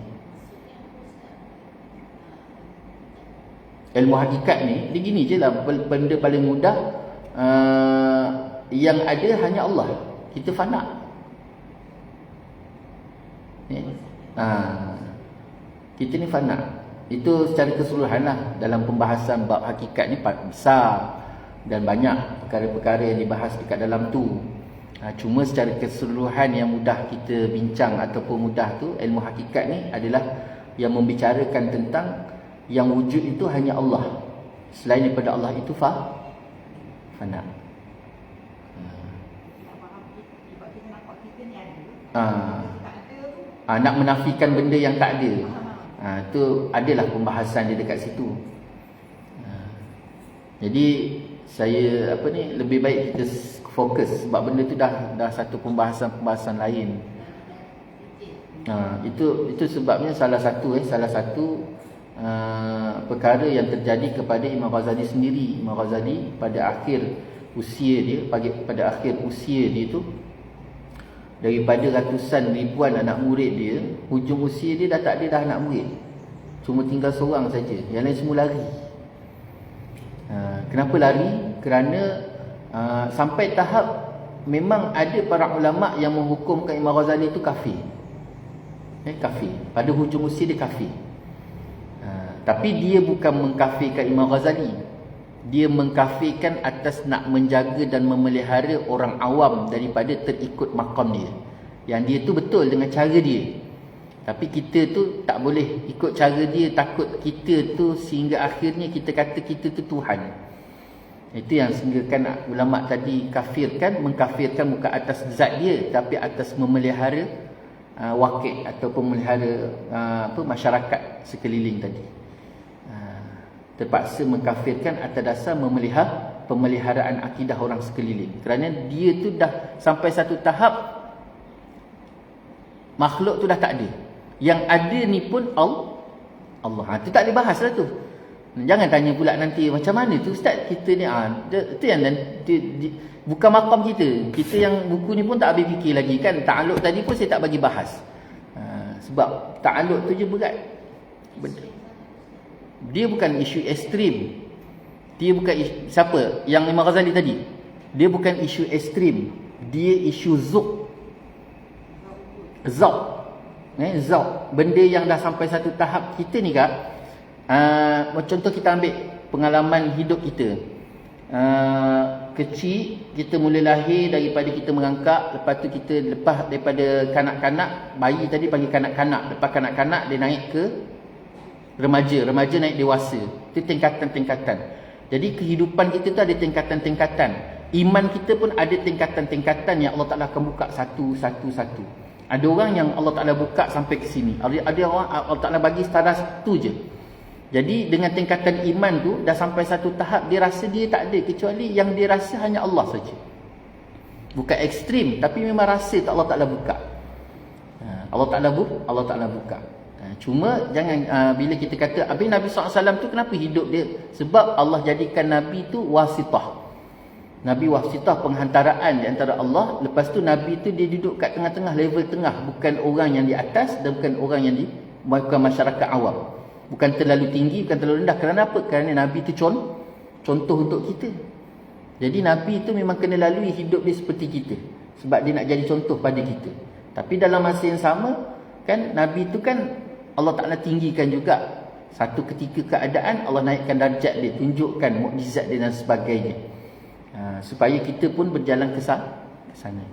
Ilmu hakikat ni, dia gini je lah, benda paling mudah, yang ada hanya Allah. Kita fana. Kita ni fana. Itu secara keseluruhan lah. Dalam pembahasan bab hakikat ni besar dan banyak perkara-perkara yang dibahas dekat dalam tu. Cuma secara keseluruhan yang mudah kita bincang ataupun mudah tu, ilmu hakikat ni adalah yang membicarakan tentang yang wujud itu hanya Allah. Selain daripada Allah itu fana. Nak menafikan benda yang tak ada. Itu adalah pembahasan dia dekat situ. Jadi saya lebih baik kita fokus, sebab benda tu dah satu pembahasan lain. Itu sebabnya salah satu perkara yang terjadi kepada Imam Ghazali sendiri. Imam Ghazali pada akhir usia dia tu, daripada ratusan ribuan anak murid dia, hujung usia dia dah tak ada dah anak murid, cuma tinggal seorang saja, yang lain semua lari. Kenapa lari? Kerana sampai tahap memang ada para ulama yang menghukumkan Imam Ghazali itu kafir. Kafir. Pada hujung usia dia kafir. Tapi dia bukan mengkafirkan Imam Ghazali. Dia mengkafirkan atas nak menjaga dan memelihara orang awam daripada terikut makam dia. Yang dia tu betul dengan cara dia. Tapi kita tu tak boleh ikut cara dia, takut kita tu sehingga akhirnya kita kata kita tu Tuhan. Itu yang sehinggakan ulama tadi mengkafirkan bukan atas zat dia, tapi atas memelihara wakil ataupun memelihara masyarakat sekeliling tadi. Terpaksa mengkafirkan atas dasar pemeliharaan akidah orang sekeliling. Kerana dia tu dah sampai satu tahap makhluk tu dah tak ada. Yang ada ni pun Allah. Itu tak boleh bahas lah tu. Jangan tanya pula nanti macam mana tu Ustaz kita ni. Itu yang bukan makam kita. Kita yang buku ni pun tak habis fikir lagi kan. Ta'aluk tadi pun saya tak bagi bahas. Sebab ta'aluk tu je berat. Dia bukan isu ekstrim. Dia bukan siapa? Yang Imam Ghazali tadi. Dia bukan isu ekstrim. Dia isu Zauq. Benda yang dah sampai satu tahap kita ni kak. Contoh kita ambil pengalaman hidup kita. Kecil, kita mula lahir daripada kita merangkak. Lepas tu kita lepas daripada kanak-kanak. Bayi tadi panggil kanak-kanak. Lepas kanak-kanak dia naik ke remaja naik dewasa. Itu tingkatan-tingkatan. Jadi kehidupan kita tu ada tingkatan-tingkatan. Iman kita pun ada tingkatan-tingkatan yang Allah Ta'ala akan buka satu. Ada orang yang Allah Ta'ala buka sampai ke sini. Ada orang Allah Ta'ala bagi setara tu je. Jadi dengan tingkatan iman tu dah sampai satu tahap dia rasa dia tak ada, kecuali yang dia rasa hanya Allah saja. Bukan ekstrim, tapi memang rasa tak Allah Ta'ala buka. Allah Ta'ala buka. Cuma jangan bila kita kata habis Nabi SAW tu kenapa hidup dia? Sebab Allah jadikan Nabi tu wasitah. Nabi wasitah, penghantaraan di antara Allah. Lepas tu Nabi tu dia duduk kat tengah-tengah, level tengah. Bukan orang yang di atas dan bukan orang yang bukan masyarakat awam. Bukan terlalu tinggi, bukan terlalu rendah. Kerana apa? Kerana Nabi itu contoh untuk kita. Jadi Nabi itu memang kena lalui hidup dia seperti kita. Sebab dia nak jadi contoh pada kita. Tapi dalam masa yang sama, kan Nabi itu kan Allah Ta'ala tinggikan juga. Satu ketika keadaan Allah naikkan darjat dia, tunjukkan mukjizat dia dan sebagainya. Supaya kita pun berjalan ke sana.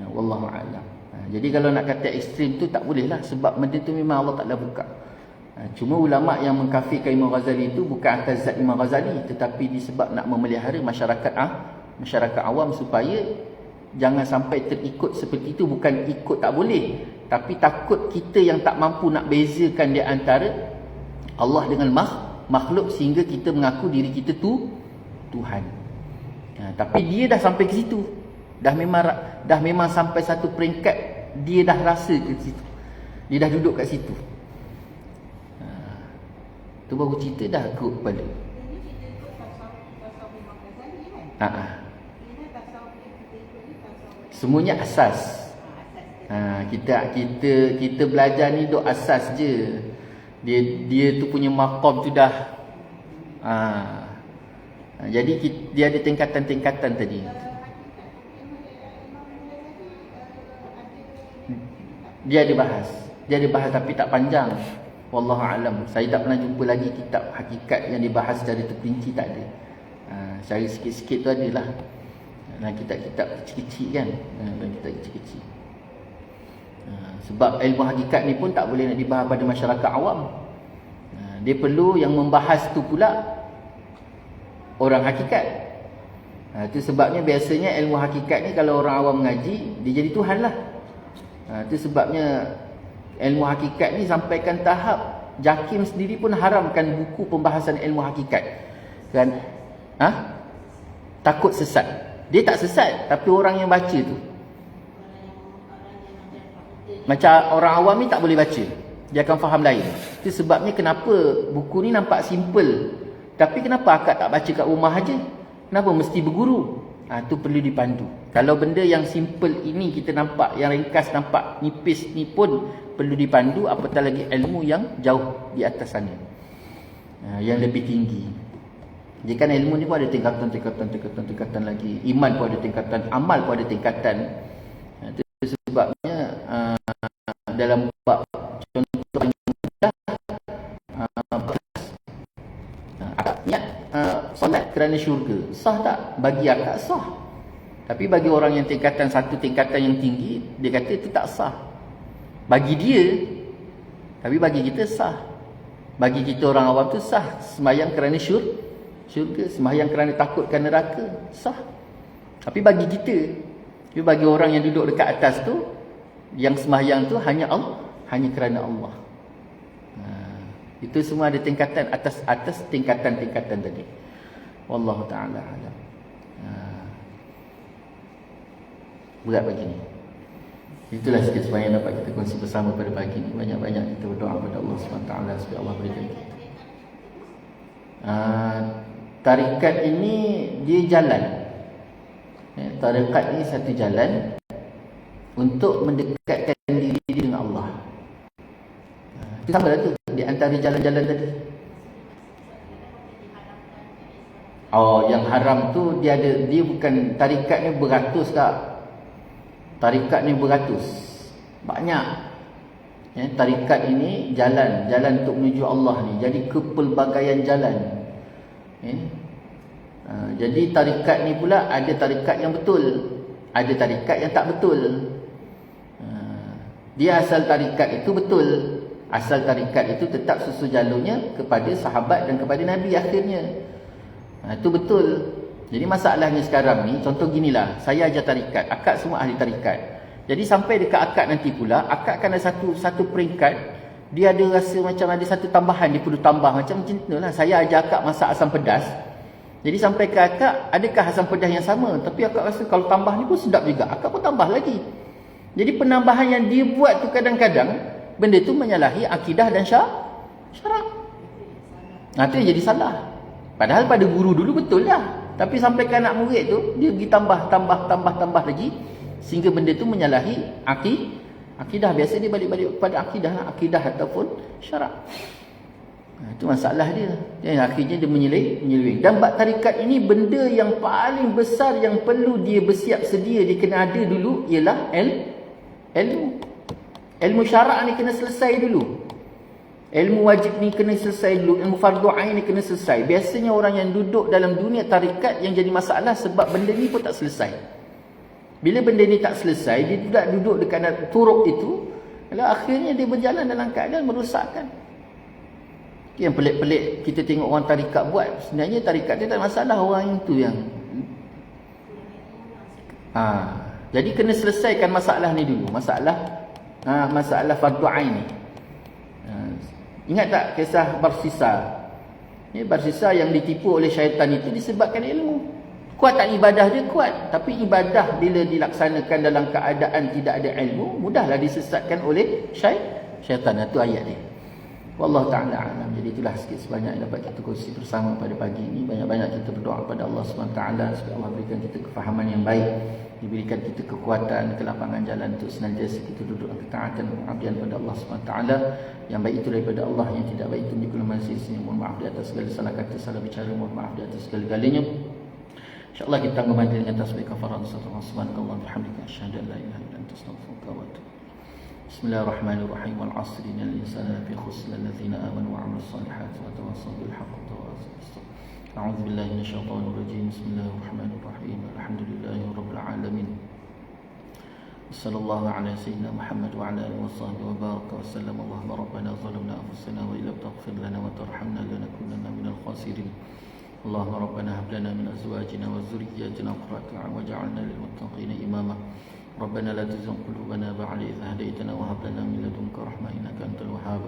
Wallahu a'lam. Jadi kalau nak kata ekstrim tu tak boleh lah. Sebab benda tu memang Allah Ta'ala buka. Cuma ulama' yang mengkafirkan Imam Ghazali itu bukan atas zat Imam Ghazali, tetapi disebab nak memelihara masyarakat awam supaya jangan sampai terikut seperti itu. Bukan ikut tak boleh, tapi takut kita yang tak mampu nak bezakan di antara Allah dengan makhluk, sehingga kita mengaku diri kita tu Tuhan. Tapi dia dah sampai ke situ. Dah memang sampai satu peringkat dia dah rasa ke situ. Dia dah duduk kat situ. Tu baru cerita dah kot kepala. Semuanya asas. Kita belajar ni duk asas je. Dia tu punya maqam tu dah. Jadi dia ada tingkatan-tingkatan tadi. Dia ada bahas tapi tak panjang. Wallahu alam. Saya tak pernah jumpa lagi kitab hakikat yang dibahas secara terperinci, tak ada. Cari sikit-sikit tu adalah. Dan kitab-kitab kecil-kecil kan. Sebab ilmu hakikat ni pun tak boleh nak dibahas pada masyarakat awam. Dia perlu yang membahas tu pula orang hakikat. Itu sebabnya biasanya ilmu hakikat ni kalau orang awam mengaji, dia jadi Tuhan lah. Itu sebabnya ilmu hakikat ni sampaikan tahap JAKIM sendiri pun haramkan buku pembahasan ilmu hakikat. Kan? Takut sesat. Dia tak sesat, tapi orang yang baca tu, macam orang awam ni tak boleh baca, dia akan faham lain. Itu sebabnya kenapa buku ni nampak simple, tapi kenapa akak tak baca kat rumah aja? Kenapa mesti berguru? Itu perlu dipandu. Kalau benda yang simple ini kita nampak, yang ringkas nampak nipis ni pun perlu dipandu, apatah lagi ilmu yang jauh di atas sana, yang lebih tinggi. Jadi kan ilmu ni pun ada tingkatan lagi. Iman pun ada tingkatan, amal pun ada tingkatan. Itu sebabnya dalam bab contoh yang mudah, niat solat kerana syurga, sah tak? Bagi akak sah. Tapi bagi orang yang satu tingkatan yang tinggi, dia kata itu tak sah. Bagi dia, tapi bagi kita sah. Bagi kita orang awam tu sah. Sembahyang kerana syurga, sembahyang kerana takutkan neraka, sah. Tapi bagi kita, bagi orang yang duduk dekat atas tu, yang sembahyang tu hanya kerana Allah. Itu semua ada tingkatan atas tingkatan-tingkatan tadi. Wallahu ta'ala alam. Berat pagi ni. Itulah sikit sebanyak yang dapat kita kongsi bersama pada pagi ni. Banyak-banyak kita berdoa kepada Allah SWT supaya Allah berikan kita. Tarikat ini dia jalan. Tarikat ini satu jalan untuk mendekatkan diri dengan Allah. Itu sama lah tu di antara jalan-jalan tadi. Yang haram tu dia bukan tarikat ni beratus tak. Tarikat ni beratus. Banyak. Tarikat ini jalan untuk menuju Allah ni. Jadi kepelbagaian jalan. Jadi tarikat ni pula ada tarikat yang betul, ada tarikat yang tak betul. Dia asal tarikat itu betul. Asal tarikat itu tetap susu jalurnya kepada sahabat dan kepada Nabi akhirnya. Itu betul. Jadi masalahnya sekarang ni, contoh ginilah, saya ajar tarikat, akak semua ahli tarikat. Jadi sampai dekat akak nanti pula, akak akan ada satu peringkat, dia ada rasa macam ada satu tambahan, dia perlu tambah. Macam lah, saya ajar akak masak asam pedas. Jadi sampai ke akak, adakah asam pedas yang sama? Tapi akak rasa kalau tambah ni pun sedap juga, akak pun tambah lagi. Jadi penambahan yang dia buat tu kadang-kadang, benda tu menyalahi akidah dan syarak. Itu yang jadi salah. Padahal pada guru dulu betul lah. Tapi sampai ke anak murid tu, dia pergi tambah lagi, sehingga benda tu menyalahi akidah. Biasa dia balik-balik pada akidah lah, akidah ataupun syarak. Itu masalah dia. Dan akhirnya dia menyeleweng. Dan bab tarikat ini benda yang paling besar yang perlu dia bersiap sedia, dia kena ada dulu, ialah ilmu. Ilmu syarak ni kena selesai dulu. Ilmu wajib ni kena selesai dulu. Ilmu fardu ain ni kena selesai. Biasanya orang yang duduk dalam dunia tarikat yang jadi masalah sebab benda ni pun tak selesai. Bila benda ni tak selesai, dia tidak duduk dekat turuk itu, akhirnya dia berjalan dalam keadaan merosakkan. Yang pelik-pelik kita tengok orang tarikat buat, sebenarnya tarikat dia tak ada masalah, orang itu yang jadi kena selesaikan masalah ni dulu, masalah fardu ain ni. Ingat tak kisah Barsisa? Ni Barsisa yang ditipu oleh syaitan itu disebabkan ilmu. Kuat tak ibadah dia? Kuat. Tapi ibadah bila dilaksanakan dalam keadaan tidak ada ilmu, mudahlah disesatkan oleh syaitan. Itu ayat dia. Wallahu ta'ala alam. Jadi itulah sikit sebanyak yang dapat kita kongsi bersama pada pagi ini. Banyak-banyak kita berdoa kepada Allah SWT supaya Allah berikan kita kefahaman yang baik, diberikan kita kekuatan, kelapangan jalan untuk senantiasa kita duduk dalam ketaatan dan pengabdian pada Allah SWT. Yang baik itu daripada Allah, yang tidak baik itu daripada manusia. Mohon maaf di atas segala salah kata, salah bicara, mohon maaf di atas segala-galanya. InsyaAllah kita membantu dengan tasbih kafaran. Subhanakallah bihamdika asyhadu an la ilaha illa anta astaghfiruka wa atubu. Bismillahirrahmanirrahim. Wal 'asri innal insana lafi khusr illa alladziina aamanu wa 'amilus salihati wa tawassaw bil haqqi wa tawassaw bis sabr. A'udzu billahi minasy syaithaanir rajiim. Bismillahirrahmanirrahim. Alhamdulillahi rabbil 'alamin. Sallallahu ala sayyidina Muhammad wa ala alihi wa sahbihi wa baraka wa sallam. Allahumma rabbana zalamna anfusana wa illam taghfir lana wa tarhamna lanakunanna minal khasirin. Allahumma rabbana hab lana min azwajina wa dhurriyyatina qurrata a'yun waj'alna lil muttaqina imama. Rabbana la tuzigh qulubana ba'da idh hadaytana wa hab lana min ladunka rahmah innaka antal wahhab.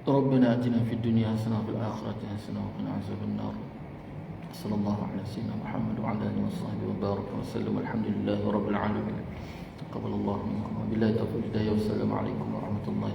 Rabbana atina fid dunya hasanah wa fil akhirati hasanah wa qina adzaban nar. Sallallahu ala sayyidina Muhammad wa ala alihi wa sahbihi wa baraka wa sallam. Alhamdulillahi rabbil alamin. Taqabbalallahu minkum wa billahi taufiq. Wassalamu alaikum warahmatullahi